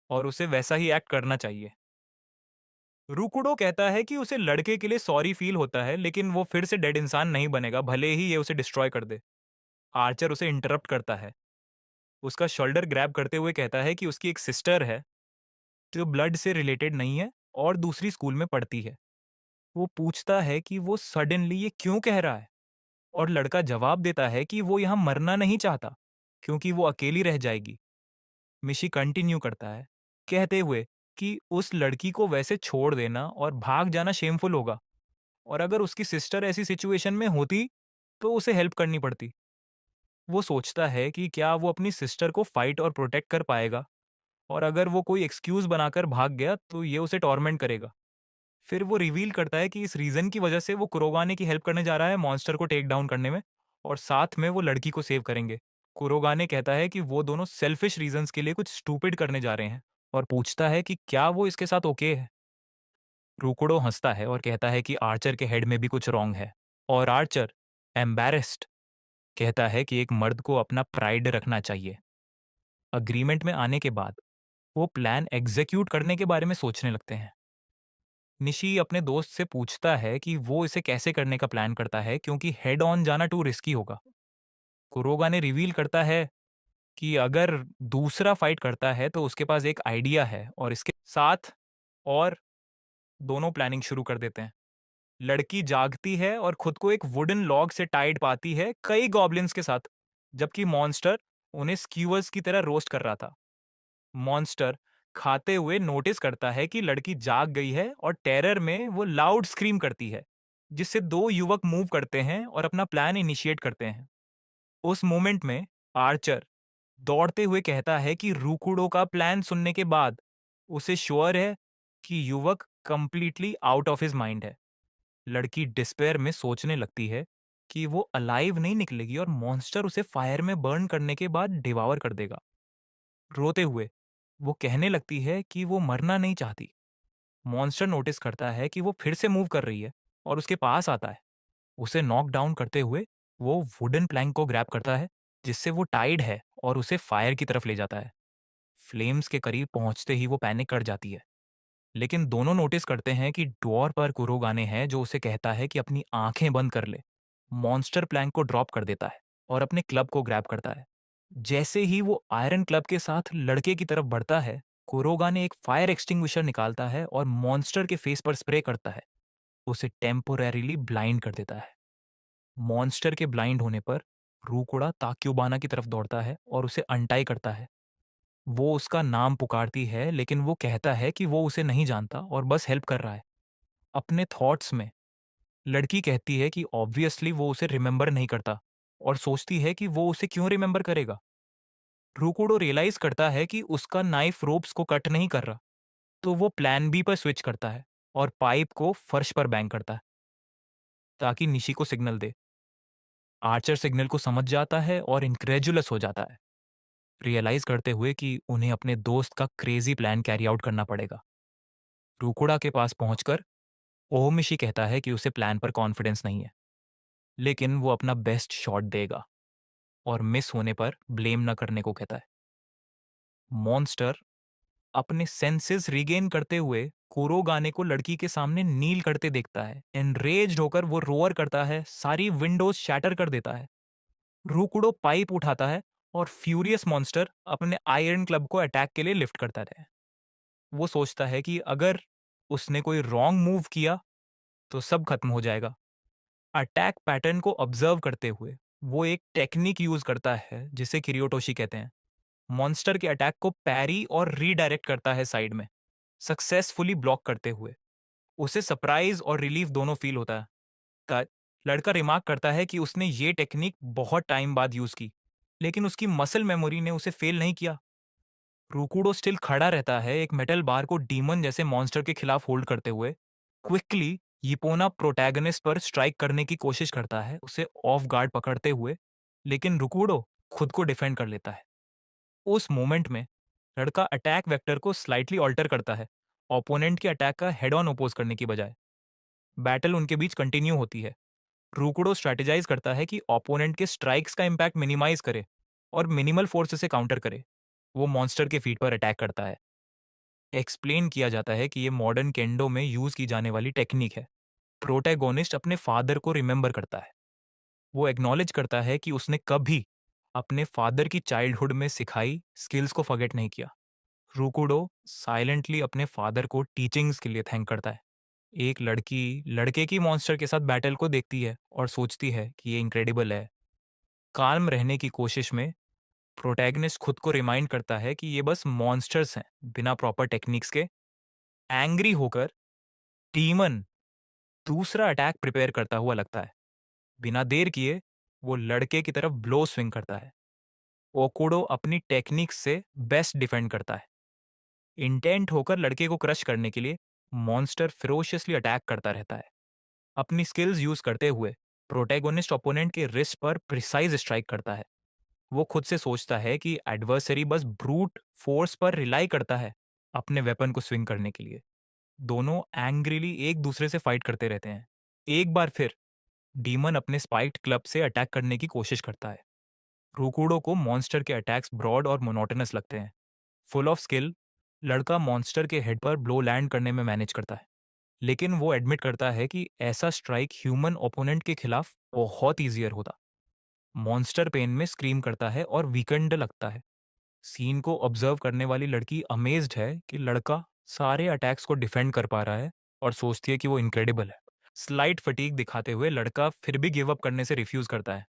[SPEAKER 1] और उसे वैसा ही एक्ट करना चाहिए। रुकुडो कहता है कि उसे लड़के के लिए सॉरी फील होता है, लेकिन वो फिर से डेड इंसान नहीं बनेगा, भले ही ये उसे डिस्ट्रॉय कर दे। आर्चर उसे इंटरप्ट करता है। उसका शोल्डर ग्रैब करते हुए कहता है कि उसकी एक सिस्टर है, जो ब्लड से रिलेटेड नहीं है और दूसरी स्कूल में पढ़ती है। वो पूछता है कि वो सडनली ये क्यों कह रहा है? और लड़का जवाब देता है कि वो यहाँ मरना नहीं चाहता, क्योंकि वो अकेली रह जाएगी। मिशी कंटिन्यू करता है, कहते हुए कि उस लड़की को वैसे छोड़ देना और भाग जाना शेमफुल होगा, और अगर उसकी सिस्टर ऐसी सिचुएशन में होती, तो उसे हेल्प करनी पड़ती। वो सोचता है कि क्या वो अपनी सिस्टर को फाइट और प्रोटेक्ट कर पाएगा, और अगर वो कोई एक्सक्यूज बनाकर भाग गया, तो ये उसे टॉर्मेंट करेगा। फिर वो रिवील करता है कि इस रीजन की वजह से वो कुरोगाने की हेल्प करने जा रहा है मॉन्स्टर को टेक डाउन करने में, और साथ में वो लड़की को सेव करेंगे। कुरोगाने कहता है कि वो दोनों सेल्फिश रीजंस के लिए कुछ स्टूपिड करने जा रहे हैं, और पूछता है कि क्या वो इसके साथ ओके है। रूकुडो हंसता है और कहता है कि आर्चर के हेड में भी कुछ रॉन्ग है, और आर्चर एम्बैरेस्ड कहता है कि एक मर्द को अपना प्राइड रखना चाहिए। अग्रीमेंट में आने के बाद वो प्लान एग्जीक्यूट करने के बारे में सोचने लगते हैं। निशी अपने दोस्त से पूछता है कि वो इसे कैसे करने का प्लान करता है, क्योंकि हेड ऑन जाना टू रिस्की होगा। कुरोगा ने रिवील करता है कि अगर दूसरा फाइट करता है तो उसके पास एक आइडिया है, और इसके साथ और दोनों प्लानिंग शुरू कर देते हैं। लड़की जागती है और खुद को एक वुडन लॉग से टाइड पाती है कई गॉब्लिन्स के साथ, जबकि मॉन्स्टर उन्हें स्क्यूअर्स की तरह रोस्ट कर रहा था। मॉन्स्टर खाते हुए नोटिस करता है कि लड़की जाग गई है, और टेरर में वो लाउड स्क्रीम करती है, जिससे दो युवक मूव करते हैं और अपना प्लान इनिशिएट करते हैं। उस मोमेंट में आर्चर दौड़ते हुए कहता है कि रूकुडो का प्लान सुनने के बाद उसे श्योर है कि युवक completely out of his mind है। लड़की डिस्पेयर में सोचने लगती है कि वो अलाइव नहीं निकलेगी, और मॉन्स्टर उसे फायर में बर्न करने के बाद डिवावर कर देगा। रोते हुए वो कहने लगती है कि वो मरना नहीं चाहती। मॉन्स्टर नोटिस करता है कि वो फिर से मूव कर रही है, और उसके पास आता है। उसे नॉक डाउन करते हुए वो वुडन प्लैंक को ग्रैब करता है, जिससे वो टाइड है, और उसे फायर की तरफ ले जाता है। फ्लेम्स के करीब पहुंचते ही वो पैनिक कर जाती है, लेकिन दोनों नोटिस करते हैं कि डोर पर कुरोगाने है, जो उसे कहता है कि अपनी आंखें बंद कर ले। मॉन्स्टर प्लैंक को ड्रॉप कर देता है और अपने क्लब को ग्रैब करता है। जैसे ही वो आयरन क्लब के साथ लड़के की तरफ बढ़ता है, कुरोगा ने एक फायर एक्सटिंग्विशर निकालता है और मॉन्स्टर के फेस पर स्प्रे करता है। उसे टेम्पोरेरीली ब्लाइंड कर देता है। मॉन्स्टर के ब्लाइंड होने पर रूकुड़ा ताक्युबाना की तरफ दौड़ता है और उसे अनटाई करता है। वो उसका नाम पुकारती है, लेकिन वो कहता है कि वो उसे नहीं जानता और बस हेल्प कर रहा है। अपने थॉट्स में लड़की कहती है कि ऑब्वियसली वो उसे रिमेंबर नहीं करता, और सोचती है कि वो उसे क्यों रिमेंबर करेगा। रूकुडो रियलाइज करता है कि उसका नाइफ रोप्स को कट नहीं कर रहा, तो वो प्लान बी पर स्विच करता है और पाइप को फर्श पर बैंग करता है, ताकि निशी को सिग्नल दे। आर्चर सिग्नल को समझ जाता है और इनक्रेजुलस हो जाता है, रियलाइज करते हुए कि उन्हें अपने दोस्त का क्रेजी प्लान कैरी आउट करना पड़ेगा। रूकुडा के पास पहुंचकर ओहोमिशी कहता है कि उसे प्लान पर कॉन्फिडेंस नहीं है, लेकिन वो अपना बेस्ट शॉट देगा, और मिस होने पर ब्लेम न करने को कहता है। मॉन्स्टर अपने सेंसेस रिगेन करते हुए कुरोगाने को लड़की के सामने नील करते देखता है। एनरेज्ड होकर वो रोअर करता है, सारी विंडोज शैटर कर देता है। रूकुडो पाइप उठाता है, और फ्यूरियस मॉन्स्टर अपने आयरन क्लब को अटैक के लिए लिफ्ट करता है। वो सोचता है कि अगर उसने कोई रॉन्ग मूव किया तो सब खत्म हो जाएगा। अटैक पैटर्न को ऑब्जर्व करते हुए वो एक टेक्निक यूज करता है, जिसे किरियोटोशी कहते हैं। मॉन्स्टर के अटैक को पैरी और रीडायरेक्ट करता है साइड में, सक्सेसफुली ब्लॉक करते हुए। उसे सरप्राइज और रिलीफ दोनों फील होता है। ता- लड़का रिमार्क करता है कि उसने ये टेक्निक बहुत टाइम बाद यूज की, लेकिन उसकी मसल मेमोरी ने उसे फेल नहीं किया। रूकुडो स्टिल खड़ा रहता है, एक मेटल बार को डीमन जैसे मॉन्स्टर के खिलाफ होल्ड करते हुए। क्विकली यिपोना प्रोटैगनिस्ट पर स्ट्राइक करने की कोशिश करता है, उसे ऑफ गार्ड पकड़ते हुए, लेकिन रुकुडो खुद को डिफेंड कर लेता है। उस मोमेंट में लड़का अटैक वेक्टर को स्लाइटली ऑल्टर करता है, ओपोनेंट के अटैक का हेड ऑन अपोज करने की बजाय। बैटल उनके बीच कंटिन्यू होती है। रूकुडो स्ट्रेटेजाइज करता है कि ओपोनेंट के स्ट्राइक्स का इम्पैक्ट मिनिमाइज करे और मिनिमल फोर्स से काउंटर करे। वो मॉन्स्टर के फीट पर अटैक करता है। एक्सप्लेन किया जाता है कि ये मॉडर्न केंडो में यूज की जाने वाली टेक्निक है। प्रोटैगोनिस्ट अपने फादर को रिमेंबर करता है। वो एक्नॉलेज करता है कि उसने कभी अपने फादर की चाइल्डहुड में सिखाई स्किल्स को फॉरगेट नहीं किया। रुकुडो साइलेंटली अपने फादर को टीचिंग्स के लिए थैंक करता है। एक लड़की लड़के की मॉन्स्टर के साथ बैटल को देखती है और सोचती है कि ये इनक्रेडिबल है। काल्म रहने की कोशिश में प्रोटैगनिस्ट खुद को रिमाइंड करता है कि ये बस मॉन्स्टर्स हैं, बिना प्रॉपर टेक्निक्स के। एंग्री होकर डीमन दूसरा अटैक प्रिपेयर करता हुआ लगता है। बिना देर किए वो लड़के की तरफ ब्लो स्विंग करता है। ओकुडो अपनी टेक्निक्स से बेस्ट डिफेंड करता है। इंटेंट होकर लड़के को क्रश करने के लिए मॉन्स्टर फिरोशियसली अटैक करता रहता है। अपनी स्किल्स यूज करते हुए प्रोटैगोनिस्ट ओपोनेंट के रिस्ट पर प्रिसाइज स्ट्राइक करता है। वो खुद से सोचता है कि एडवर्सरी बस ब्रूट फोर्स पर रिलाई करता है अपने वेपन को स्विंग करने के लिए। दोनों एंग्रीली एक दूसरे से फाइट करते रहते हैं। एक बार फिर डीमन अपने स्पाइक्ड क्लब से अटैक करने की कोशिश करता है। रुकुडो को मॉन्स्टर के अटैक्स ब्रॉड और मोनोटोनस लगते हैं। फुल ऑफ स्किल, लड़का मॉन्स्टर के हेड पर ब्लो लैंड करने में मैनेज करता है। लेकिन वो एडमिट करता है कि ऐसा स्ट्राइक ह्यूमन ओपोनेंट के खिलाफ बहुत ईजियर होता। मॉन्स्टर पेन में स्क्रीम करता है और वीकेंड लगता है। सीन को ऑब्जर्व करने वाली लड़की अमेज्ड है कि लड़का सारे अटैक्स को डिफेंड कर पा रहा है और सोचती है कि वो इनक्रेडिबल है। स्लाइट फटीग दिखाते हुए लड़का फिर भी गिव अप करने से रिफ्यूज करता है।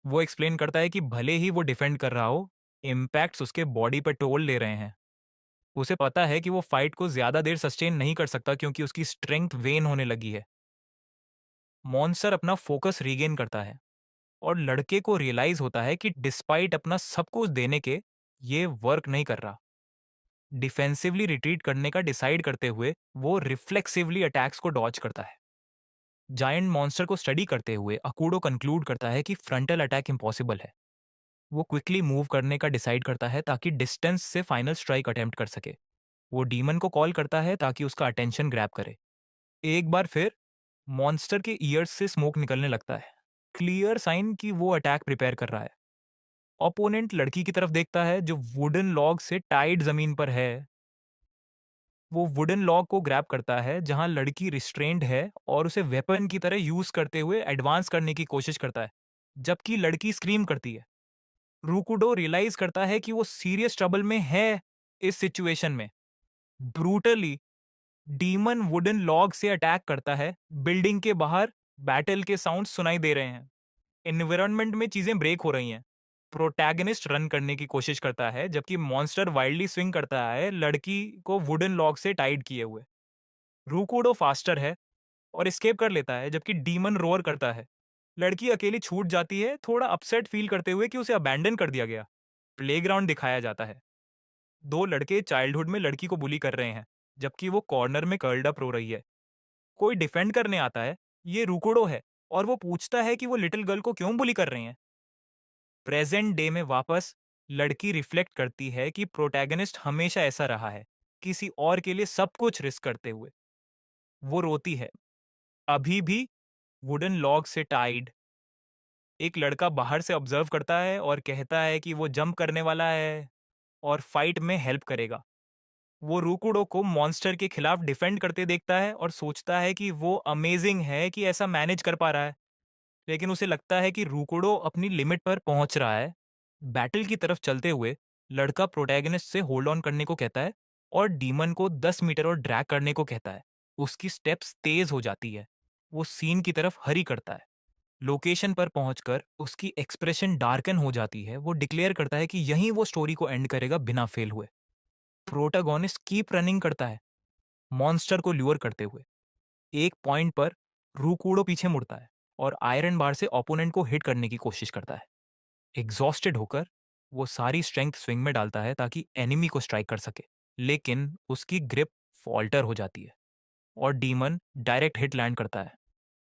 [SPEAKER 1] वो एक्सप्लेन करता है कि भले ही वो डिफेंड कर रहा हो, इम्पैक्ट्स उसके बॉडी पर टोल ले रहे हैं। उसे पता है कि वो फाइट को ज्यादा देर सस्टेन नहीं कर सकता क्योंकि उसकी स्ट्रेंथ वेन होने लगी है। मॉन्स्टर अपना फोकस रीगेन करता है और लड़के को रियलाइज होता है कि डिस्पाइट अपना सब कुछ देने के, ये वर्क नहीं कर रहा। डिफेंसिवली रिट्रीट करने का डिसाइड करते हुए वो रिफ्लेक्सिवली अटैक्स को डॉज करता है। जायंट मॉन्स्टर को स्टडी करते हुए अकूडो कंक्लूड करता है कि फ्रंटल अटैक इम्पॉसिबल है। वो क्विकली मूव करने का डिसाइड करता है ताकि डिस्टेंस से फाइनल स्ट्राइक अटेम्प्ट कर सके। वो डीमन को कॉल करता है ताकि उसका अटेंशन ग्रैब करे। एक बार फिर मॉन्स्टर के ईयर्स से स्मोक निकलने लगता है, क्लियर साइन कि वो अटैक प्रिपेयर कर रहा है। ओपोनेंट लड़की की तरफ देखता है जो वुडन लॉग से टाइड जमीन पर है। वो वुडन लॉग को ग्रैब करता है जहां लड़की रिस्ट्रेंड है और उसे वेपन की तरह यूज करते हुए एडवांस करने की कोशिश करता है, जबकि लड़की स्क्रीम करती है। रुकुडो रियलाइज करता है कि वो सीरियस ट्रबल में है। इस सिचुएशन में ब्रूटली डीमन वुडन लॉग से अटैक करता है। बिल्डिंग के बाहर बैटल के साउंड सुनाई दे रहे हैं। एनवायरनमेंट में चीजें ब्रेक हो रही हैं। प्रोटैगनिस्ट रन करने की कोशिश करता है जबकि मॉन्स्टर वाइल्डली स्विंग करता है, लड़की को वुडन लॉग से टाइड किए हुए। रुकुडो फास्टर है और एस्केप कर लेता है जबकि डीमन रोअर करता है। लड़की अकेली छूट जाती है, थोड़ा अपसेट फील करते हुए कि उसे अबैंडन कर दिया गया। प्लेग्राउंड दिखाया जाता है। दो लड़के चाइल्डहुड में लड़की को बुली कर रहे हैं जबकि वो कॉर्नर में कर्ल्ड अप रो रही है। कोई डिफेंड करने आता है, ये रुकुडो है, और वो पूछता है कि वो लिटिल गर्ल को क्यों बुली कर रहे हैं। प्रेजेंट डे में वापस लड़की रिफ्लेक्ट करती है कि प्रोटैगनिस्ट हमेशा ऐसा रहा है, किसी और के लिए सब कुछ रिस्क करते हुए। वो रोती है, अभी भी वुडन लॉग से टाइड। एक लड़का बाहर से ऑब्जर्व करता है और कहता है कि वो जंप करने वाला है और फाइट में हेल्प करेगा। वो रुकुडो को मॉन्स्टर के खिलाफ डिफेंड करते देखता है और सोचता है कि वो अमेजिंग है कि ऐसा मैनेज कर पा रहा है। लेकिन उसे लगता है कि रुकुडो अपनी लिमिट पर पहुंच रहा है। बैटल की तरफ चलते हुए लड़का प्रोटैगनिस्ट से होल्ड ऑन करने को कहता है और डीमन को 10 मीटर और ड्रैग करने को कहता है। उसकी स्टेप्स तेज हो जाती है। वो सीन की तरफ हरी करता है। लोकेशन पर पहुंचकर उसकी एक्सप्रेशन डार्कन हो जाती है। वो डिक्लेयर करता है कि यहीं वो स्टोरी को एंड करेगा बिना फेल हुए। प्रोटागोनिस्ट कीप रनिंग करता है, मॉन्स्टर को ल्यूर करते हुए। एक पॉइंट पर रूकूडो पीछे मुड़ता है और आयरन बार से ओपोनेंट को हिट करने की कोशिश करता है। एग्जॉस्टेड होकर वो सारी स्ट्रेंथ स्विंग में डालता है ताकि एनिमी को स्ट्राइक कर सके, लेकिन उसकी ग्रिप फॉल्टर हो जाती है और डीमन डायरेक्ट हिट लैंड करता है।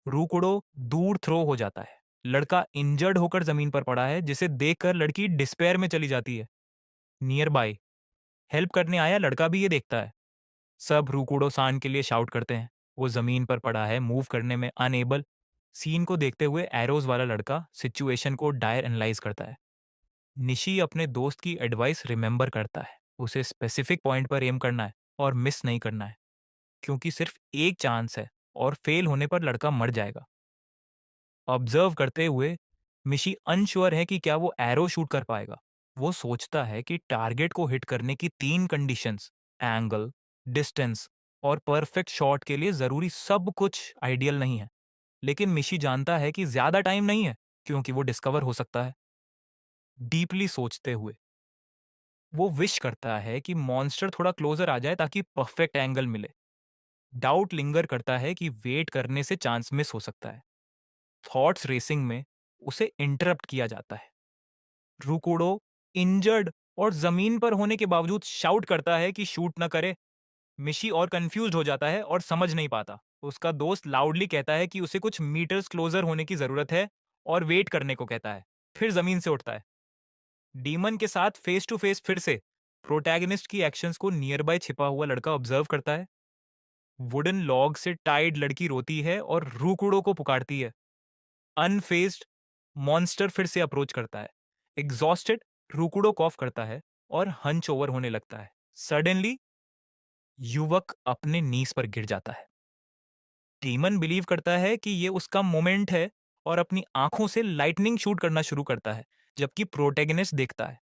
[SPEAKER 1] रूकुडो दूर थ्रो हो जाता है। लड़का इंजर्ड होकर जमीन पर पड़ा है, जिसे देखकर लड़की डिस्पेयर में चली जाती है। नियर बाय हेल्प करने आया लड़का भी ये देखता है। सब रूकुडो सान के लिए शाउट करते हैं। वो जमीन पर पड़ा है, मूव करने में अनएबल। सीन को देखते हुए एरोज वाला लड़का सिचुएशन को डायर एनालाइज करता है। निशी अपने दोस्त की एडवाइस रिमेंबर करता है उसे स्पेसिफिक पॉइंट पर एम करना है और मिस नहीं करना है, क्योंकि सिर्फ एक चांस है और फेल होने पर लड़का मर जाएगा। ऑब्जर्व करते हुए मिशी अनश्योर है कि क्या वो एरो शूट कर पाएगा। वो सोचता है कि टारगेट को हिट करने की 3 कंडीशंस, एंगल, डिस्टेंस और परफेक्ट शॉट के लिए ज़रूरी सब कुछ आइडियल नहीं है। लेकिन मिशी जानता है कि ज़्यादा टाइम नहीं है, क्योंकि वो डिस्कवर हो सकता है। डीपली सोचते हुए वो विश करता है कि मॉन्स्टर थोड़ा क्लोजर आ जाए ताकि परफेक्ट एंगल मिले। डाउट लिंगर करता है कि वेट करने से चांस मिस हो सकता है। थॉट्स रेसिंग में उसे इंटरप्ट किया जाता है। रुकुडो इंजर्ड और जमीन पर होने के बावजूद शाउट करता है कि शूट न करे। मिशी और कंफ्यूज्ड हो जाता है और समझ नहीं पाता। उसका दोस्त लाउडली कहता है कि उसे कुछ मीटर्स क्लोजर होने की जरूरत है और वेट करने को कहता है। फिर जमीन से उठता है। डीमन के साथ फेस टू फेस फिर से प्रोटैगनिस्ट की एक्शंस को नियर बाय छिपा हुआ लड़का ऑब्जर्व करता है। वुडन लॉग से टाइड लड़की रोती है और रूकुडो को पुकारती है। अनफेज्ड मॉन्स्टर फिर से अप्रोच करता है। एग्जॉस्टेड रूकुडो कॉफ करता है और हंच ओवर होने लगता है। सडनली युवक अपने नीज पर गिर जाता है। डीमन बिलीव करता है कि ये उसका मोमेंट है और अपनी आंखों से लाइटनिंग शूट करना शुरू करता है, जबकि प्रोटैगनिस्ट देखता है।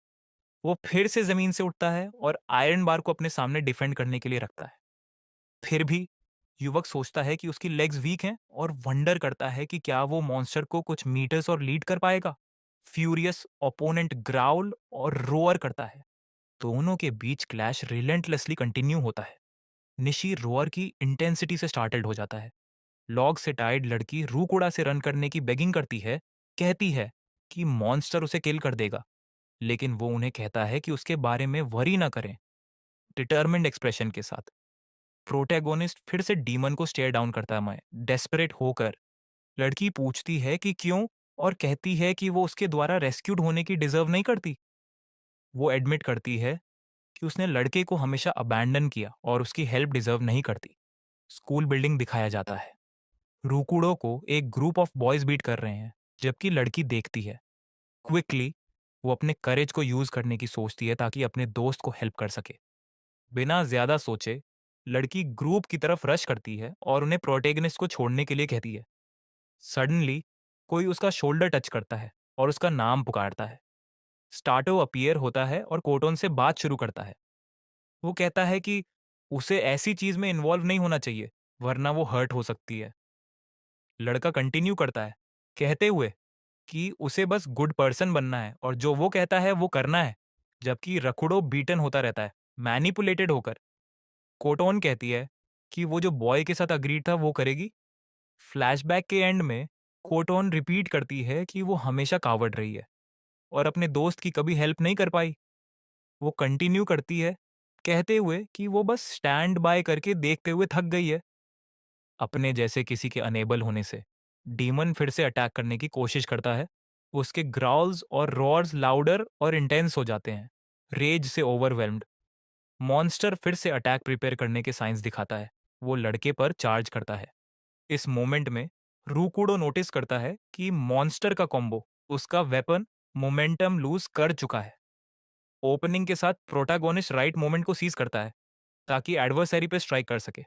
[SPEAKER 1] वो फिर से जमीन से उठता है और आयरन बार को अपने सामने डिफेंड करने के लिए रखता है। फिर भी युवक सोचता है कि उसकी लेग्स वीक हैं और वंडर करता है कि क्या वो मॉन्स्टर को कुछ मीटर्स और लीड कर पाएगा। फ्यूरियस ओपोनेंट ग्राउल और रोअर करता है। दोनों के बीच क्लैश रिलेंटलेसली कंटिन्यू होता है। निशी रोअर की इंटेंसिटी से स्टार्टल्ड हो जाता है। लॉग से टाइड लड़की रूकुड़ा से रन करने की बेगिंग करती है, कहती है कि मॉन्स्टर उसे किल कर देगा, लेकिन वो उन्हें कहता है कि उसके बारे में वरी ना करें। डिटर्मिन्ड एक्सप्रेशन के साथ प्रोटैगोनिस्ट फिर से डीमन को स्टेयर डाउन करता है। मैं डेस्परेट होकर लड़की पूछती है कि क्यों, और कहती है कि वो उसके द्वारा रेस्क्यूड होने की डिजर्व नहीं करती। वो एडमिट करती है कि उसने लड़के को हमेशा अबैंडन किया और उसकी हेल्प डिजर्व नहीं करती। स्कूल बिल्डिंग दिखाया जाता है। रूकुडो को एक ग्रुप ऑफ बॉयज बीट कर रहे हैं, जबकि लड़की देखती है। क्विकली वो अपने करेज को यूज करने की सोचती है ताकि अपने दोस्त को हेल्प कर सके। बिना ज्यादा सोचे लड़की ग्रुप की तरफ रश करती है और उन्हें प्रोटेगनिस्ट को छोड़ने के लिए कहती है। सडनली कोई उसका शोल्डर टच करता है और उसका नाम पुकारता है। स्टार्टो अपीयर होता है और कोटोन से बात शुरू करता है। वो कहता है कि उसे ऐसी चीज में इन्वॉल्व नहीं होना चाहिए, वरना वो हर्ट हो सकती है। लड़का कंटिन्यू करता है, कहते हुए कि उसे बस गुड पर्सन बनना है और जो वो कहता है वो करना है, जबकि रखुडो बीटन होता रहता है, मैनिपुलेटेड होकर। कोटोन कहती है कि वो जो बॉय के साथ अग्रीड था वो करेगी। फ्लैशबैक के एंड में कोटोन रिपीट करती है कि वो हमेशा कावड़ रही है और अपने दोस्त की कभी हेल्प नहीं कर पाई। वो कंटिन्यू करती है, कहते हुए कि वो बस स्टैंड बाय करके देखते हुए थक गई है। अपने जैसे किसी के अनेबल होने से डीमन फिर से अटैक करने की कोशिश करता है। उसके ग्राउल्स और रॉर्स लाउडर और इंटेंस हो जाते हैं, रेज से ओवरवेल्म्ड। मॉन्स्टर फिर से अटैक प्रिपेयर करने के साइंस दिखाता है। वो लड़के पर चार्ज करता है। इस मोमेंट में रूकुडो नोटिस करता है कि मॉन्स्टर का कॉम्बो उसका वेपन मोमेंटम लूज कर चुका है। ओपनिंग के साथ प्रोटागोनिस्ट राइट मोमेंट को सीज करता है ताकि एडवर्सरी पे स्ट्राइक कर सके।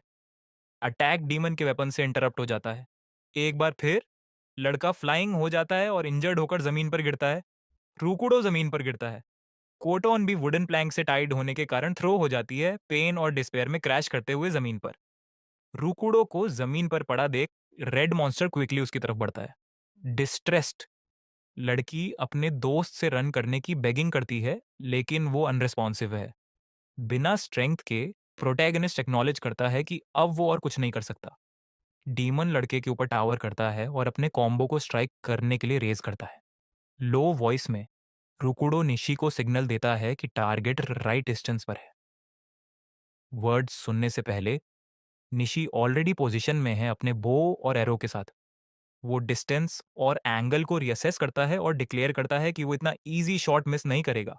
[SPEAKER 1] अटैक डीमन के वेपन से इंटरप्ट हो जाता है। एक बार फिर लड़का फ्लाइंग हो जाता है और इंजर्ड होकर जमीन पर गिरता है। रूकुडो जमीन पर गिरता है। कोटोन भी वुडन प्लैंक से टाइड होने के कारण थ्रो हो जाती है, पेन और डिस्पेयर में क्रैश करते हुए जमीन पर। रूकुडो को जमीन पर पड़ा देख रेड मॉन्स्टर क्विकली उसकी तरफ बढ़ता है। डिस्ट्रेस्ड लड़की अपने दोस्त से रन करने की बेगिंग करती है, लेकिन वो अनरिस्पॉन्सिव है। बिना स्ट्रेंथ के प्रोटैगनिस्ट एक्नॉलेज करता है कि अब वो और कुछ नहीं कर सकता। डीमन लड़के के ऊपर टावर करता है और अपने कॉम्बो को स्ट्राइक करने के लिए रेज करता है। लो वॉइस में रुकुडो निशी को सिग्नल देता है कि टारगेट राइट डिस्टेंस पर है। वर्ड्स सुनने से पहले निशी ऑलरेडी पोजीशन में है अपने बो और एरो के साथ। वो डिस्टेंस और एंगल को रिअसेस करता है और डिक्लेयर करता है कि वो इतना इजी शॉट मिस नहीं करेगा।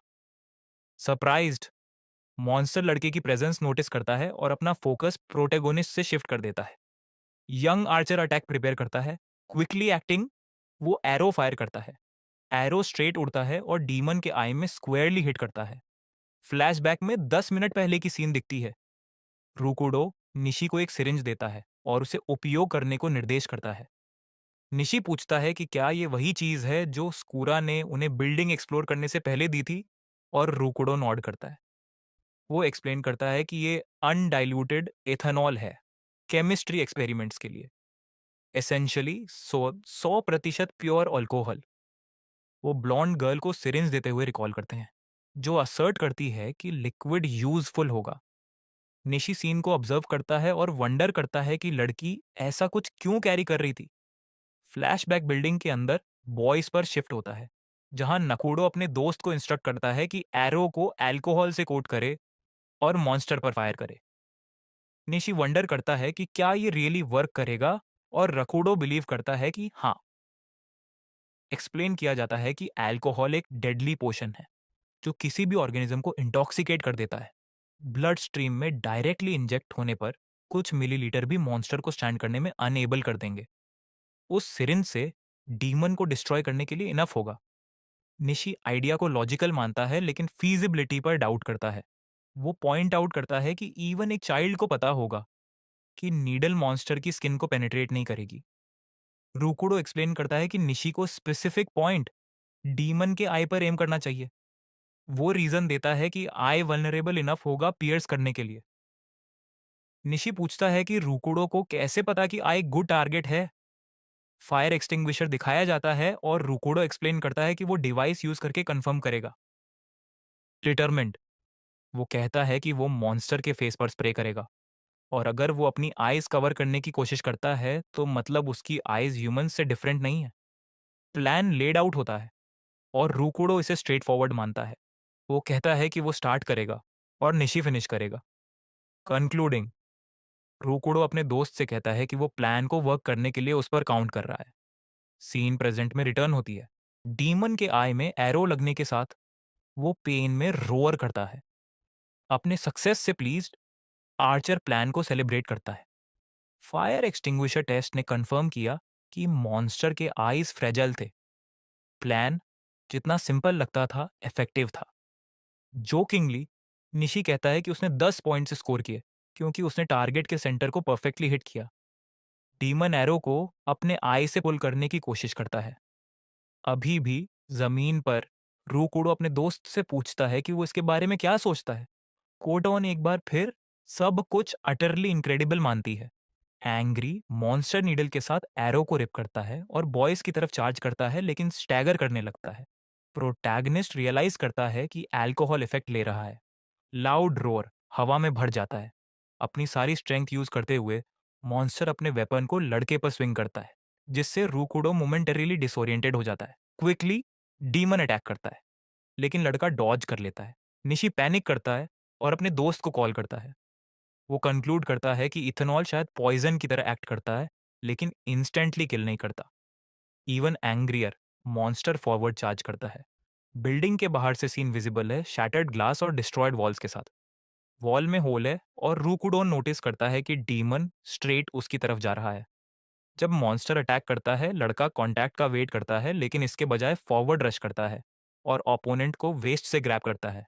[SPEAKER 1] सरप्राइज्ड मॉन्स्टर लड़के की प्रेजेंस नोटिस करता है और अपना फोकस प्रोटेगोनिस्ट से शिफ्ट कर देता है। यंग आर्चर अटैक प्रिपेयर करता है। क्विकली एक्टिंग वो एरो फायर करता है। एरो स्ट्रेट उड़ता है और डीमन के आई में स्क्वायरली हिट करता है। फ्लैशबैक में 10 मिनट पहले की सीन दिखती है। रुकुडो निशी को एक सिरिंज देता है और उसे उपयोग करने को निर्देश करता है। निशी पूछता है कि क्या ये वही चीज है जो स्कूरा ने उन्हें बिल्डिंग एक्सप्लोर करने से पहले दी थी, और रुकुडो नॉड करता है। वो एक्सप्लेन करता है कि ये अनडाइल्यूटेड एथेनॉल है, केमिस्ट्री एक्सपेरिमेंट्स के लिए, एसेंशियली 100% प्योर अल्कोहल। वो ब्लॉन्ड गर्ल को सिरिंज देते हुए रिकॉल करते हैं, जो असर्ट करती है कि लिक्विड यूजफुल होगा। निशी सीन को ऑब्जर्व करता है और वंडर करता है कि लड़की ऐसा कुछ क्यों कैरी कर रही थी। फ्लैशबैक बिल्डिंग के अंदर बॉयज पर शिफ्ट होता है, जहां नकुडो अपने दोस्त को इंस्ट्रक्ट करता है कि एरो को अल्कोहल से कोट करे और मॉन्स्टर पर फायर करे। निशी वंडर करता है कि क्या ये रियली वर्क करेगा, और रकुडो बिलीव करता है कि हाँ। एक्सप्लेन किया जाता है कि अल्कोहल एक डेडली पोशन है जो किसी भी ऑर्गेनिज्म को इंटॉक्सिकेट कर देता है। ब्लड स्ट्रीम में डायरेक्टली इंजेक्ट होने पर कुछ मिलीलीटर भी मॉन्स्टर को स्टैंड करने में अनएबल कर देंगे। उस सिरिंज से डीमन को डिस्ट्रॉय करने के लिए इनफ होगा। निशी आइडिया को लॉजिकल मानता है, लेकिन फीजिबिलिटी पर डाउट करता है। वो पॉइंट आउट करता है कि इवन एक चाइल्ड को पता होगा कि नीडल मॉन्स्टर की स्किन को पेनिट्रेट नहीं करेगी। रूकुडो एक्सप्लेन करता है कि निशी को स्पेसिफिक पॉइंट डीमन के आई पर एम करना चाहिए। वो रीजन देता है कि आई वल्नरेबल इनफ होगा पियर्स करने के लिए। निशी पूछता है कि रूकुडो को कैसे पता कि आई गुड टारगेट है। फायर एक्सटिंग्विशर दिखाया जाता है और रूकुडो एक्सप्लेन करता है कि वो डिवाइस यूज करके कंफर्म करेगा। डिटरमेंट, वो कहता है कि वो मॉन्स्टर के फेस पर स्प्रे करेगा, और अगर वो अपनी आईज कवर करने की कोशिश करता है तो मतलब उसकी आईज ह्यूमन से डिफरेंट नहीं है। प्लान लेड आउट होता है और रूकुडो इसे स्ट्रेट फॉरवर्ड मानता है। वो कहता है कि वो स्टार्ट करेगा और निशी फिनिश करेगा। कंक्लूडिंग, रूकुडो अपने दोस्त से कहता है कि वो प्लान को वर्क करने के लिए उस पर काउंट कर रहा है। सीन प्रेजेंट में रिटर्न होती है। डीमन के आई में एरो लगने के साथ वो पेन में रोअर करता है। अपने सक्सेस से प्लीज्ड, आर्चर प्लान को सेलिब्रेट करता है। फायर एक्सटिंग्विशर टेस्ट ने कंफर्म किया कि मॉन्स्टर के आईज फ्रेजाइल थे। प्लान जितना सिंपल लगता था, इफेक्टिव था। जोकिंगली, निशी कहता है कि उसने 10 पॉइंट से स्कोर किए क्योंकि उसने टारगेट के सेंटर को परफेक्टली हिट किया। डीमन एरो को अपने आई से पुल करने की कोशिश करता है। अभी भी जमीन पर रूकुडो अपने दोस्त से पूछता है कि वो इसके बारे में क्या सोचता है। कोटोन एक बार फिर सब कुछ अटरली इनक्रेडिबल मानती है। एंग्री मॉन्स्टर नीडल के साथ एरो को रिप करता है और बॉयज की तरफ चार्ज करता है, लेकिन स्टैगर करने लगता है। प्रोटैगनिस्ट रियलाइज करता है कि अल्कोहल इफेक्ट ले रहा है। लाउड रोर हवा में भर जाता है। अपनी सारी स्ट्रेंथ यूज करते हुए मॉन्स्टर अपने वेपन को लड़के पर स्विंग करता है, जिससे रूकुडो मोमेंटरीली डिसोरिएंटेड हो जाता है। क्विकली डीमन अटैक करता है, लेकिन लड़का डॉज कर लेता है। निशी पैनिक करता है और अपने दोस्त को कॉल करता है। वो कंक्लूड करता है कि इथेनॉल शायद पॉइजन की तरह एक्ट करता है, लेकिन इंस्टेंटली किल नहीं करता। इवन एंग्रियर मॉन्स्टर फॉरवर्ड चार्ज करता है। बिल्डिंग के बाहर से सीन विजिबल है, शैटर्ड ग्लास और डिस्ट्रॉयड वॉल्स के साथ। वॉल में होल है और रूकुडोन नोटिस करता है कि डीमन स्ट्रेट उसकी तरफ जा रहा है। जब मॉन्स्टर अटैक करता है, लड़का कॉन्टैक्ट का वेट करता है, लेकिन इसके बजाय फॉरवर्ड रश करता है और ओपोनेंट को वेस्ट से ग्रैब करता है।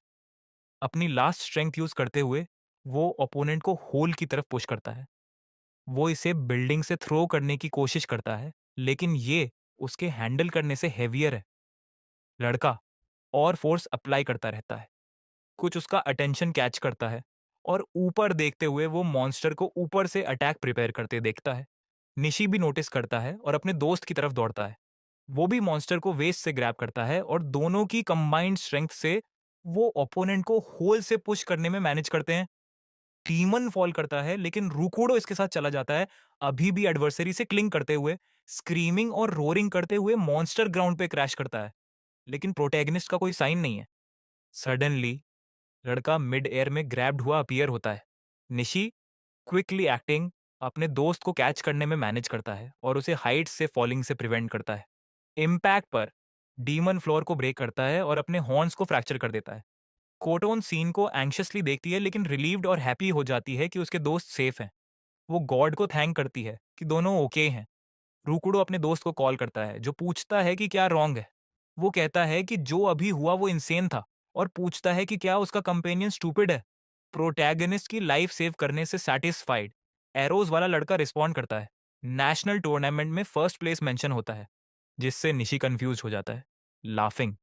[SPEAKER 1] अपनी लास्ट स्ट्रेंथ यूज करते हुए वो ओपोनेंट को होल की तरफ पुश करता है। वो इसे बिल्डिंग से थ्रो करने की कोशिश करता है, लेकिन ये उसके हैंडल करने से हेवियर है। लड़का और फोर्स अप्लाई करता रहता है। कुछ उसका अटेंशन कैच करता है और ऊपर देखते हुए वो मॉन्स्टर को ऊपर से अटैक प्रिपेयर करते देखता है। निशी भी नोटिस करता है और अपने दोस्त की तरफ दौड़ता है। वो भी मॉन्स्टर को वेस्ट से ग्रैब करता है और दोनों की कंबाइंड स्ट्रेंथ से वो ओपोनेंट को होल से पुश करने में मैनेज करते हैं। डीमन फॉल करता है, लेकिन रूकुडो इसके साथ चला जाता है, अभी भी एडवर्सरी से क्लिंग करते हुए। स्क्रीमिंग और रोरिंग करते हुए मॉन्स्टर ग्राउंड पे क्रैश करता है, लेकिन प्रोटैगनिस्ट का कोई साइन नहीं है। सडनली लड़का मिड एयर में ग्रैब्ड हुआ अपीयर होता है। निशी क्विकली एक्टिंग अपने दोस्त को कैच करने में मैनेज करता है और उसे हाइट से फॉलिंग से प्रिवेंट करता है। इम्पैक्ट पर डीमन फ्लोर को ब्रेक करता है और अपने हॉर्न्स को फ्रैक्चर कर देता है। कोटोन सीन को एंग्शियसली देखती है, लेकिन रिलीव्ड और हैप्पी हो जाती है कि उसके दोस्त सेफ हैं। वो गॉड को थैंक करती है कि दोनों ओके हैं। रूकुडो अपने दोस्त को कॉल करता है, जो पूछता है कि क्या रॉन्ग है। वो कहता है कि जो अभी हुआ वो इंसेन था और पूछता है कि क्या उसका कंपेनियन स्टूपिड है। प्रोटैगनिस्ट की लाइफ सेव करने से सैटिस्फाइड एरोज वाला लड़का रिस्पॉन्ड करता है। नेशनल टूर्नामेंट में फर्स्ट प्लेस मेंशन होता है, जिससे निशी कंफ्यूज हो जाता है। लाफिंग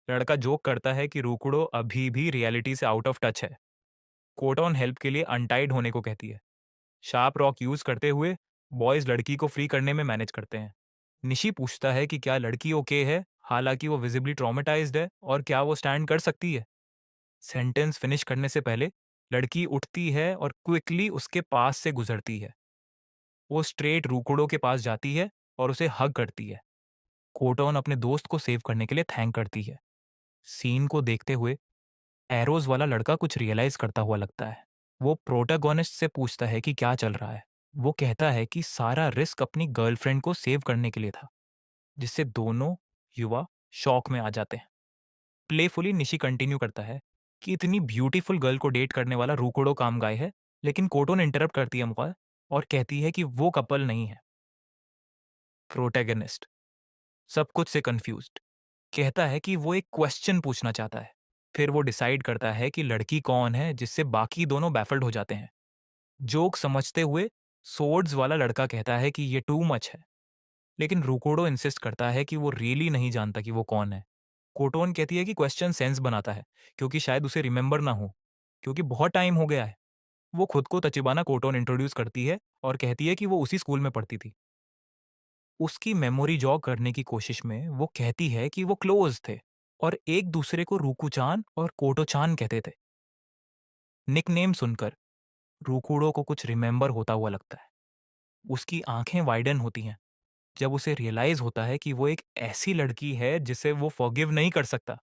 [SPEAKER 1] लड़का जोक करता है कि रूकुडो अभी भी रियलिटी से आउट ऑफ टच है। कोटॉन हेल्प के लिए अनटाइड होने को कहती है। शार्प रॉक यूज करते हुए बॉयज लड़की को फ्री करने में मैनेज करते हैं। निशी पूछता है कि क्या लड़की ओके है, हालांकि वो विजिबली ट्रॉमेटाइज्ड है, और क्या वो स्टैंड कर सकती है। सेंटेंस फिनिश करने से पहले लड़की उठती है और क्विकली उसके पास से गुजरती है। वो स्ट्रेट रूकुडो के पास जाती है और उसे हग करती है। कोटॉन अपने दोस्त को सेव करने के लिए थैंक करती है। सीन को देखते हुए एरोज वाला लड़का कुछ रियलाइज करता हुआ लगता है। वो प्रोटैगोनिस्ट से पूछता है कि क्या चल रहा है। वो कहता है कि सारा रिस्क अपनी गर्लफ्रेंड को सेव करने के लिए था, जिससे दोनों युवा शॉक में आ जाते हैं। प्लेफुली निशी कंटिन्यू करता है कि इतनी ब्यूटीफुल गर्ल को डेट करने वाला रूकोडो काम गाय है, लेकिन कोटो ने इंटरप्ट करती है मुझे और कहती है कि वो कपल नहीं है। प्रोटैगनिस्ट सब कुछ से कंफ्यूज्ड कहता है कि वो एक क्वेश्चन पूछना चाहता है। फिर वो डिसाइड करता है कि लड़की कौन है, जिससे बाकी दोनों बैफल्ड हो जाते हैं। जोक समझते हुए सोर्ड्स वाला लड़का कहता है कि ये टू मच है, लेकिन रुकोडो इंसिस्ट करता है कि वो रियली नहीं जानता कि वो कौन है। कोटोन कहती है कि क्वेश्चन सेंस बनाता है, क्योंकि शायद उसे रिमेंबर ना हो, क्योंकि बहुत टाइम हो गया है। वो खुद को तचिबाना कोटोन इंट्रोड्यूस करती है और कहती है कि वो उसी स्कूल में पढ़ती थी। उसकी मेमोरी जॉग करने की कोशिश में वो कहती है कि वो क्लोज थे और एक दूसरे को रूकुचान और कोटोचान कहते थे। निकनेम सुनकर रूकुडो को कुछ रिमेंबर होता हुआ लगता है। उसकी आंखें वाइडन होती हैं जब उसे रियलाइज होता है कि वो एक ऐसी लड़की है जिसे वो फॉरगिव नहीं कर सकता।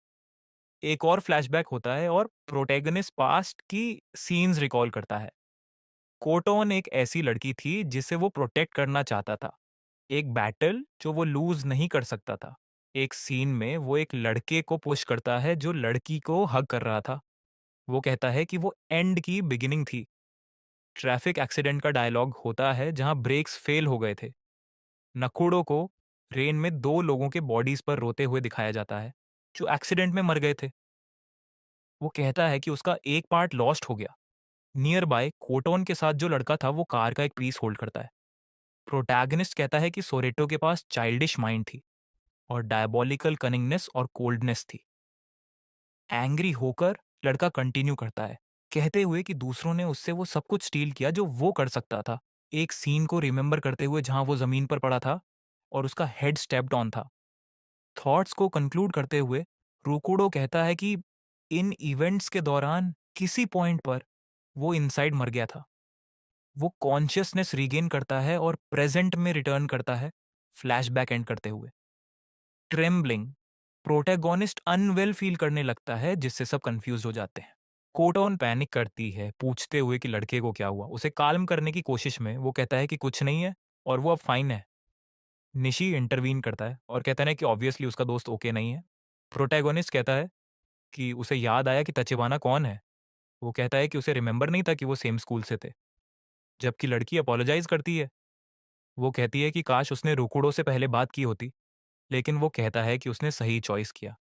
[SPEAKER 1] एक और फ्लैशबैक होता है और प्रोटैगनिस्ट पास्ट की सीन्स रिकॉल करता है। कोटोन एक ऐसी लड़की थी जिसे वो प्रोटेक्ट करना चाहता था, एक बैटल जो वो लूज नहीं कर सकता था। एक सीन में वो एक लड़के को पुश करता है जो लड़की को हग कर रहा था। वो कहता है कि वो एंड की बिगिनिंग थी। ट्रैफिक एक्सीडेंट का डायलॉग होता है जहां ब्रेक्स फेल हो गए थे। नकुड़ो को रेन में दो लोगों के बॉडीज पर रोते हुए दिखाया जाता है जो एक्सीडेंट में मर गए थे। वो कहता है कि उसका एक पार्ट लॉस्ट हो गया। नियर बाय कोटोन के साथ जो लड़का था वो कार का एक पीस होल्ड करता है। प्रोटैगनिस्ट कहता है कि सोरेटो के पास चाइल्डिश माइंड थी और डायबोलिकल कनिंगनेस और कोल्डनेस थी। एंग्री होकर लड़का कंटिन्यू करता है, कहते हुए कि दूसरों ने उससे वो सब कुछ स्टील किया जो वो कर सकता था। एक सीन को रिमेंबर करते हुए जहां वो जमीन पर पड़ा था और उसका हेड स्टेप्ड ऑन था। थॉट्स को कंक्लूड करते हुए रूकुडो कहता है कि इन इवेंट्स के दौरान किसी पॉइंट पर वो इनसाइड मर गया था। वो कॉन्शियसनेस रीगेन करता है और प्रेजेंट में रिटर्न करता है, फ्लैशबैक एंड करते हुए। ट्रेम्बलिंग प्रोटैगोनिस्ट अनवेल फील करने लगता है, जिससे सब कंफ्यूज हो जाते हैं। कोटॉन पैनिक करती है, पूछते हुए कि लड़के को क्या हुआ। उसे काल्म करने की कोशिश में वो कहता है कि कुछ नहीं है और वो अब फाइन है। निशी इंटरवीन करता है और कहता है कि ऑब्वियसली उसका दोस्त ओके नहीं है। प्रोटैगोनिस्ट कहता है कि उसे याद आया कि तचिबाना कौन है। वो कहता है कि उसे रिमेंबर नहीं था कि वो सेम स्कूल से थे। जबकि लड़की अपोलोजाइज करती है। वो कहती है कि काश उसने रुकुडो से पहले बात की होती, लेकिन वो कहता है कि उसने सही चॉइस किया,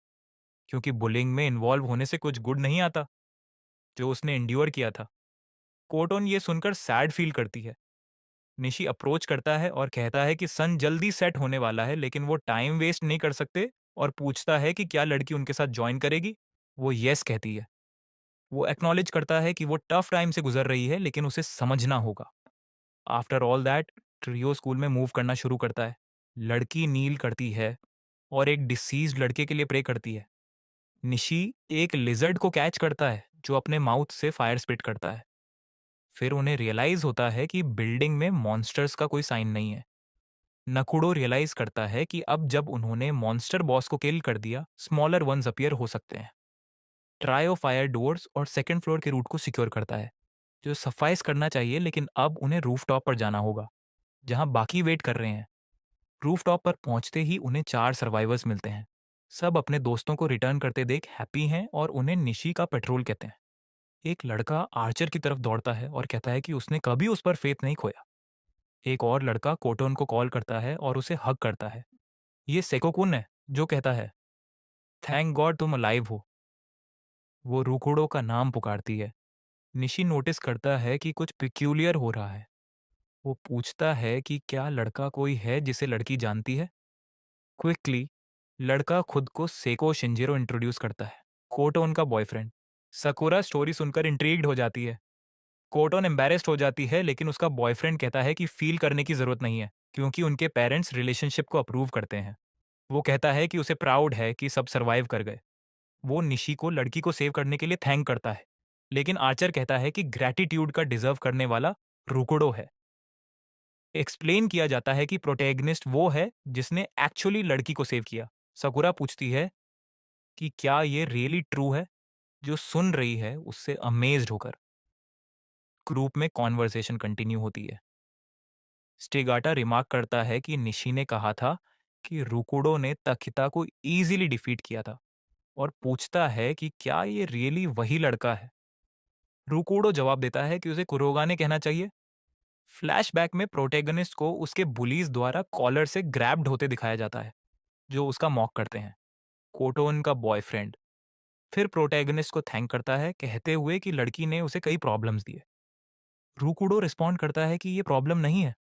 [SPEAKER 1] क्योंकि बुलिंग में इन्वॉल्व होने से कुछ गुड नहीं आता, जो उसने एंड्योर किया था। कोटोन ये सुनकर सैड फील करती है। निशी अप्रोच करता है और कहता है कि सन जल्दी सेट होने वाला है, लेकिन वो टाइम वेस्ट नहीं कर सकते, और पूछता है कि क्या लड़की उनके साथ ज्वाइन करेगी। वो यस कहती है। वो एक्नॉलेज करता है कि वो टफ टाइम से गुजर रही है, लेकिन उसे समझना होगा। After all that trio school में मूव करना शुरू करता है। लड़की नील करती है और एक डिसीज्ड लड़के के लिए प्रे करती है। निशी एक लिजर्ड को कैच करता है जो अपने माउथ से फायर स्पिट करता है। फिर उन्हें रियलाइज होता है कि बिल्डिंग में मॉन्स्टर्स का कोई साइन नहीं है। नकुडो रियलाइज करता है कि अब जब उन्होंने मॉन्स्टर बॉस को किल कर दिया, स्मॉलर वंस अपीयर हो सकते हैं। ट्रायो फायर डोर्स और सेकंड फ्लोर के रूट को सिक्योर करता है, जो सफाइस करना चाहिए, लेकिन अब उन्हें रूफटॉप पर जाना होगा, जहां बाकी वेट कर रहे हैं। रूफटॉप पर पहुंचते ही उन्हें चार सर्वाइवर्स मिलते हैं। सब अपने दोस्तों को रिटर्न करते देख हैप्पी हैं और उन्हें निशी का पेट्रोल कहते हैं। एक लड़का आर्चर की तरफ दौड़ता है और कहता है कि उसने कभी उस पर फेथ नहीं खोया। एक और लड़का कोटोन को कॉल करता है और उसे हग करता है। ये सेकोकुन है, जो कहता है, थैंक गॉड तुम अलाइव हो। वो रुकुडो का नाम पुकारती है। निशी नोटिस करता है कि कुछ पिक्यूलियर हो रहा है। वो पूछता है कि क्या लड़का कोई है जिसे लड़की जानती है। क्विकली लड़का खुद को सेको शिंजिरो इंट्रोड्यूस करता है, कोटोन का बॉयफ्रेंड। सकुरा स्टोरी सुनकर इंट्रीग्ड हो जाती है। कोटोन एम्बैरेस्ड हो जाती है, लेकिन उसका बॉयफ्रेंड कहता है कि फील करने की जरूरत नहीं है, क्योंकि उनके पेरेंट्स रिलेशनशिप को अप्रूव करते हैं। वो कहता है कि उसे प्राउड है कि सब सर्वाइव कर गए। वो निशी को लड़की को सेव करने के लिए थैंक करता है, लेकिन आर्चर कहता है कि ग्रैटिट्यूड का डिजर्व करने वाला रुकुडो है। एक्सप्लेन किया जाता है कि प्रोटैगनिस्ट वो है जिसने एक्चुअली लड़की को सेव किया। सकुरा पूछती है कि क्या ये रियली ट्रू है। जो सुन रही है उससे अमेज्ड होकर ग्रुप में कॉन्वर्सेशन कंटिन्यू होती है। स्टेगाटा रिमार्क करता है कि निशी ने कहा था कि रुकुडो ने तकिता को इजीली डिफीट किया था, और पूछता है कि क्या ये रियली वही लड़का है। रुकुडो जवाब देता है कि उसे कुरोगा ने कहना चाहिए। फ्लैशबैक में प्रोटैगनिस्ट को उसके बुलीज द्वारा कॉलर से ग्रैब्ड होते दिखाया जाता है, जो उसका मॉक करते हैं। कोटोन का बॉयफ्रेंड फिर प्रोटैगनिस्ट को थैंक करता है, कहते हुए कि लड़की ने उसे कई प्रॉब्लम्स दिए। रुकुडो रिस्पॉन्ड करता है कि ये प्रॉब्लम नहीं है,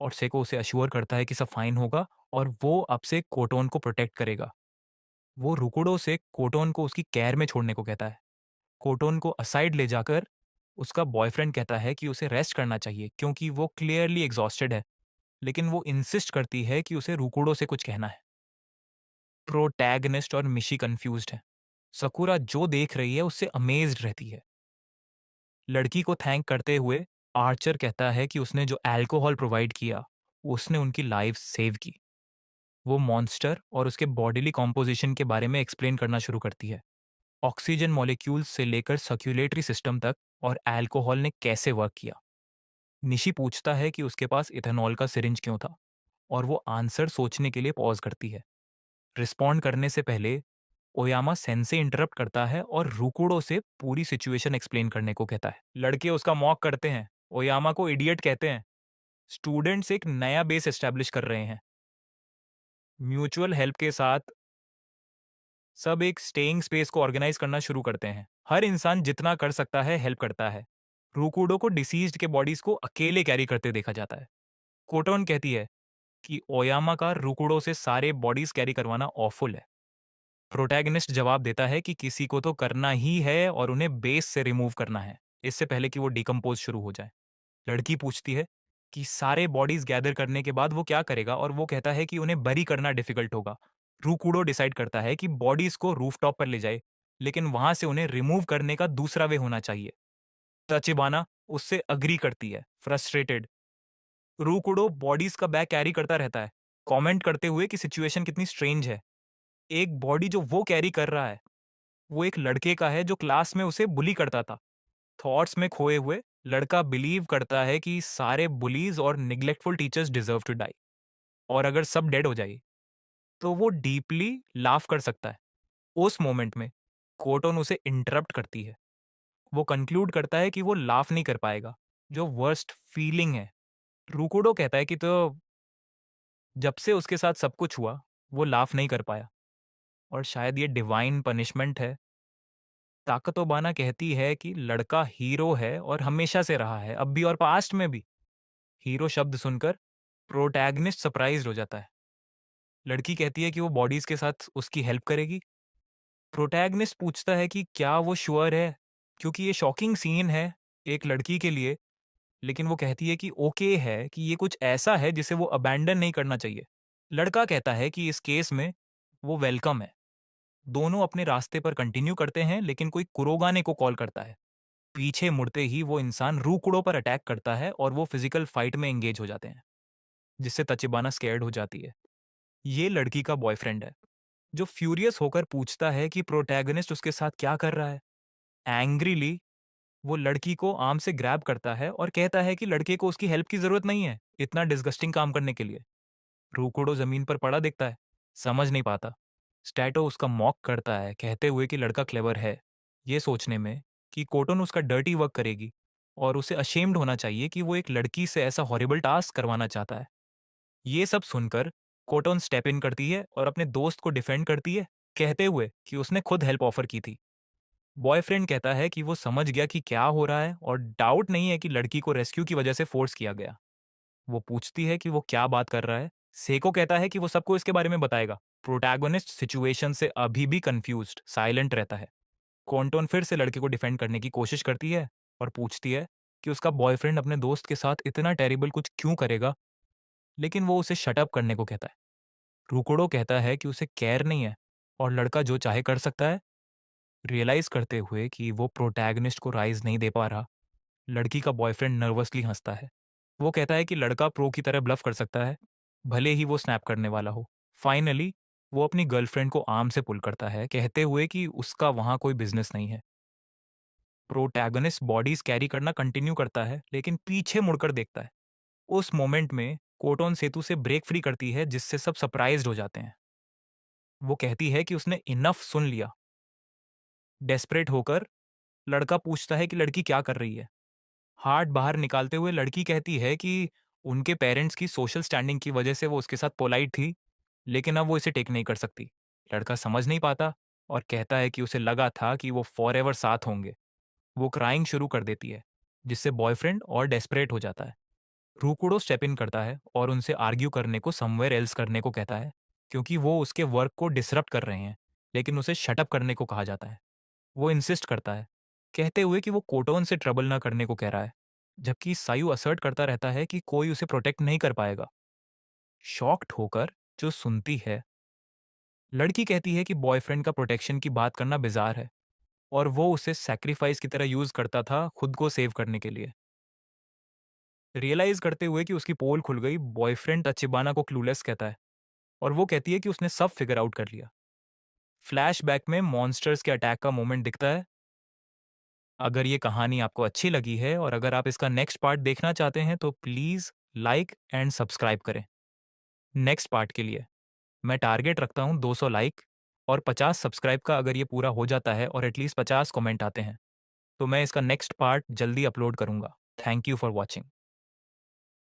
[SPEAKER 1] और सेको उसे अश्योर करता है कि सब फाइन होगा और वो अब से कोटोन को प्रोटेक्ट करेगा। वो रुकुडो से कोटोन को उसकी केयर में छोड़ने को कहता है। कोटोन को असाइड ले जाकर उसका बॉयफ्रेंड कहता है कि उसे रेस्ट करना चाहिए, क्योंकि वो क्लियरली एग्जॉस्टेड है, लेकिन वो इंसिस्ट करती है कि उसे रुकुडो से कुछ कहना है। प्रोटैगनिस्ट और मिशी कंफ्यूज्ड है। सकुरा जो देख रही है उससे अमेज्ड रहती है। लड़की को थैंक करते हुए आर्चर कहता है कि उसने जो अल्कोहल प्रोवाइड किया, उसने उनकी लाइफ सेव की। वो मॉन्स्टर और उसके बॉडीली कॉम्पोजिशन के बारे में एक्सप्लेन करना शुरू करती है, ऑक्सीजन मॉलिक्यूल्स से लेकर सर्कुलेटरी सिस्टम तक, और अल्कोहल ने कैसे वर्क किया। निशी पूछता है कि उसके पास इथेनॉल का सिरिंज क्यों था, और वो आंसर सोचने के लिए पॉज करती है। रिस्पॉन्ड करने से पहले ओयामा सेंसे इंटरप्ट करता है और रुकुडो से पूरी सिचुएशन एक्सप्लेन करने को कहता है। लड़के उसका मॉक करते हैं, ओयामा को इडियट कहते हैं। स्टूडेंट्स एक नया बेस एस्टेब्लिश कर रहे हैं। म्यूचुअल हेल्प के साथ सब एक स्टेइंग स्पेस को ऑर्गेनाइज करना शुरू करते हैं। हर इंसान जितना कर सकता है हेल्प करता है। रुकुडो को डिसीज्ड के बॉडीज को अकेले कैरी करते देखा जाता है। कोटोन कहती है कि ओयामा का रुकुडो से सारे बॉडीज कैरी करवाना ऑफुल है। प्रोटैगनिस्ट जवाब देता है कि किसी को तो करना ही है और उन्हें बेस से रिमूव करना है, इससे पहले कि वो डिकम्पोज शुरू हो जाए। लड़की पूछती है कि सारे बॉडीज गैदर करने के बाद वो क्या करेगा, और वो कहता है कि उन्हें बरी करना डिफिकल्ट होगा। रुकुडो डिसाइड करता है कि बॉडीज को रूफटॉप पर ले जाए, लेकिन वहां से उन्हें रिमूव करने का दूसरा वे होना चाहिए। तचिबाना उससे अग्री करती है, फ्रस्ट्रेटेड। रुकुडो बॉडीज का बैग कैरी करता रहता है, कमेंट करते हुए कि सिचुएशन कितनी स्ट्रेंज है। एक बॉडी जो वो कैरी कर रहा है वो एक लड़के का है जो क्लास में उसे बुली करता था। थॉट्स में खोए हुए लड़का बिलीव करता है कि सारे बुलीज और निग्लेक्टफुल टीचर्स डिजर्व टू डाई, और अगर सब डेड हो जाए तो वो डीपली लाफ कर सकता है। उस मोमेंट में कोटोन उसे इंटरप्ट करती है। वो कंक्लूड करता है कि वो लाफ नहीं कर पाएगा, जो वर्स्ट फीलिंग है। रुकुडो कहता है कि तो जब से उसके साथ सब कुछ हुआ वो लाफ नहीं कर पाया, और शायद ये डिवाइन पनिशमेंट है। ताकतोबाना कहती है कि लड़का हीरो है और हमेशा से रहा है, अब भी और पास्ट में भी। हीरो शब्द सुनकर प्रोटैगनिस्ट सरप्राइज्ड हो जाता है। लड़की कहती है कि वो बॉडीज के साथ उसकी हेल्प करेगी। प्रोटैगनिस्ट पूछता है कि क्या वो श्योर है, क्योंकि ये शॉकिंग सीन है एक लड़की के लिए। लेकिन वो कहती है कि ओके है, कि ये कुछ ऐसा है जिसे वो अबैंडन नहीं करना चाहिए। लड़का कहता है कि इस केस में वो वेलकम है। दोनों अपने रास्ते पर कंटिन्यू करते हैं, लेकिन कोई कुरोगाने को कॉल करता है। पीछे मुड़ते ही वो इंसान रूकुडो पर अटैक करता है और वो फिजिकल फाइट में एंगेज हो जाते हैं, जिससे तचिबाना स्कैर्ड हो जाती है। ये लड़की का बॉयफ्रेंड है, जो फ्यूरियस होकर पूछता है कि प्रोटैगनिस्ट उसके साथ क्या कर रहा है। एंग्रीली वो लड़की को आर्म से ग्रैब करता है और कहता है कि लड़के को उसकी हेल्प की जरूरत नहीं है इतना डिस्गस्टिंग काम करने के लिए। रूकुडो जमीन पर पड़ा दिखता है, समझ नहीं पाता। स्टैटो उसका मॉक करता है, कहते हुए कि लड़का क्लेवर है, ये सोचने में कि कोटोन उसका डर्टी वर्क करेगी, और उसे अशेम्ड होना चाहिए कि वो एक लड़की से ऐसा हॉरिबल टास्क करवाना चाहता है। ये सब सुनकर कोटोन स्टेप इन करती है और अपने दोस्त को डिफेंड करती है, कहते हुए कि उसने खुद हेल्प ऑफर की थी। बॉयफ्रेंड कहता है कि वो समझ गया कि क्या हो रहा है और डाउट नहीं है कि लड़की को रेस्क्यू की वजह से फोर्स किया गया। वो पूछती है कि वो क्या बात कर रहा है। सेको कहता है कि वो सबको इसके बारे में बताएगा। प्रोटैगोनिस्ट सिचुएशन से अभी भी कंफ्यूज्ड साइलेंट रहता है। कॉन्टोन फिर से लड़के को डिफेंड करने की कोशिश करती है और पूछती है कि उसका बॉयफ्रेंड अपने दोस्त के साथ इतना टेरिबल कुछ क्यों करेगा, लेकिन वो उसे शट अप करने को कहता है। रुकोड़ो कहता है कि उसे केयर नहीं है और लड़का जो चाहे कर सकता है। रियलाइज करते हुए कि वो प्रोटैगनिस्ट को राइज नहीं दे पा रहा, लड़की का बॉयफ्रेंड नर्वसली हंसता है। वो कहता है कि लड़का प्रो की तरह ब्लफ कर सकता है, भले ही वो स्नैप करने वाला हो। फाइनली वो अपनी गर्लफ्रेंड को आर्म से पुल करता है, कहते हुए कि उसका वहां कोई बिजनेस नहीं है। प्रोटैगनिस्ट बॉडीज कैरी करना कंटिन्यू करता है, लेकिन पीछे मुड़कर देखता है। उस मोमेंट में कोटोन सेतु से ब्रेक फ्री करती है, जिससे सब सरप्राइज्ड हो जाते हैं। वो कहती है कि उसने इनफ सुन लिया। डेस्परेट होकर लड़का पूछता है कि लड़की क्या कर रही है। हार्ट बाहर निकालते हुए लड़की कहती है कि उनके पेरेंट्स की सोशल स्टैंडिंग की वजह से वो उसके साथ पोलाइट थी, लेकिन अब वो इसे टेक नहीं कर सकती। लड़का समझ नहीं पाता और कहता है कि उसे लगा था कि वो फॉरएवर साथ होंगे। वो क्राइंग शुरू कर देती है, जिससे बॉयफ्रेंड और डेस्परेट हो जाता है। रूकुडो स्टेप इन करता है और उनसे आर्ग्यू करने को समवेयर एल्स करने को कहता है, क्योंकि वो उसके वर्क को डिसरप्ट कर रहे हैं, लेकिन उसे शटअप करने को कहा जाता है। वो इंसिस्ट करता है, कहते हुए कि वो कोटोन से ट्रबल ना करने को कह रहा है, जबकि सायु असर्ट करता रहता है कि कोई उसे प्रोटेक्ट नहीं कर पाएगा। शॉक्ड होकर जो सुनती है, लड़की कहती है कि बॉयफ्रेंड का प्रोटेक्शन की बात करना बिजार है और वो उसे सैक्रिफाइस की तरह यूज करता था खुद को सेव करने के लिए। रियलाइज करते हुए कि उसकी पोल खुल गई, बॉयफ्रेंड तचिबाना को क्लूलेस कहता है और वो कहती है कि उसने सब फिगर आउट कर लिया। फ्लैशबैक में मॉन्स्टर्स के अटैक का मोमेंट दिखता है। अगर ये कहानी आपको अच्छी लगी है और अगर आप इसका नेक्स्ट पार्ट देखना चाहते हैं तो प्लीज़ लाइक एंड सब्सक्राइब करें। नेक्स्ट पार्ट के लिए मैं टारगेट रखता हूँ 200 लाइक और 50 सब्सक्राइब का। अगर ये पूरा हो जाता है और एटलीस्ट 50 कमेंट आते हैं तो मैं इसका नेक्स्ट पार्ट जल्दी अपलोड करूँगा। Thank you for watching.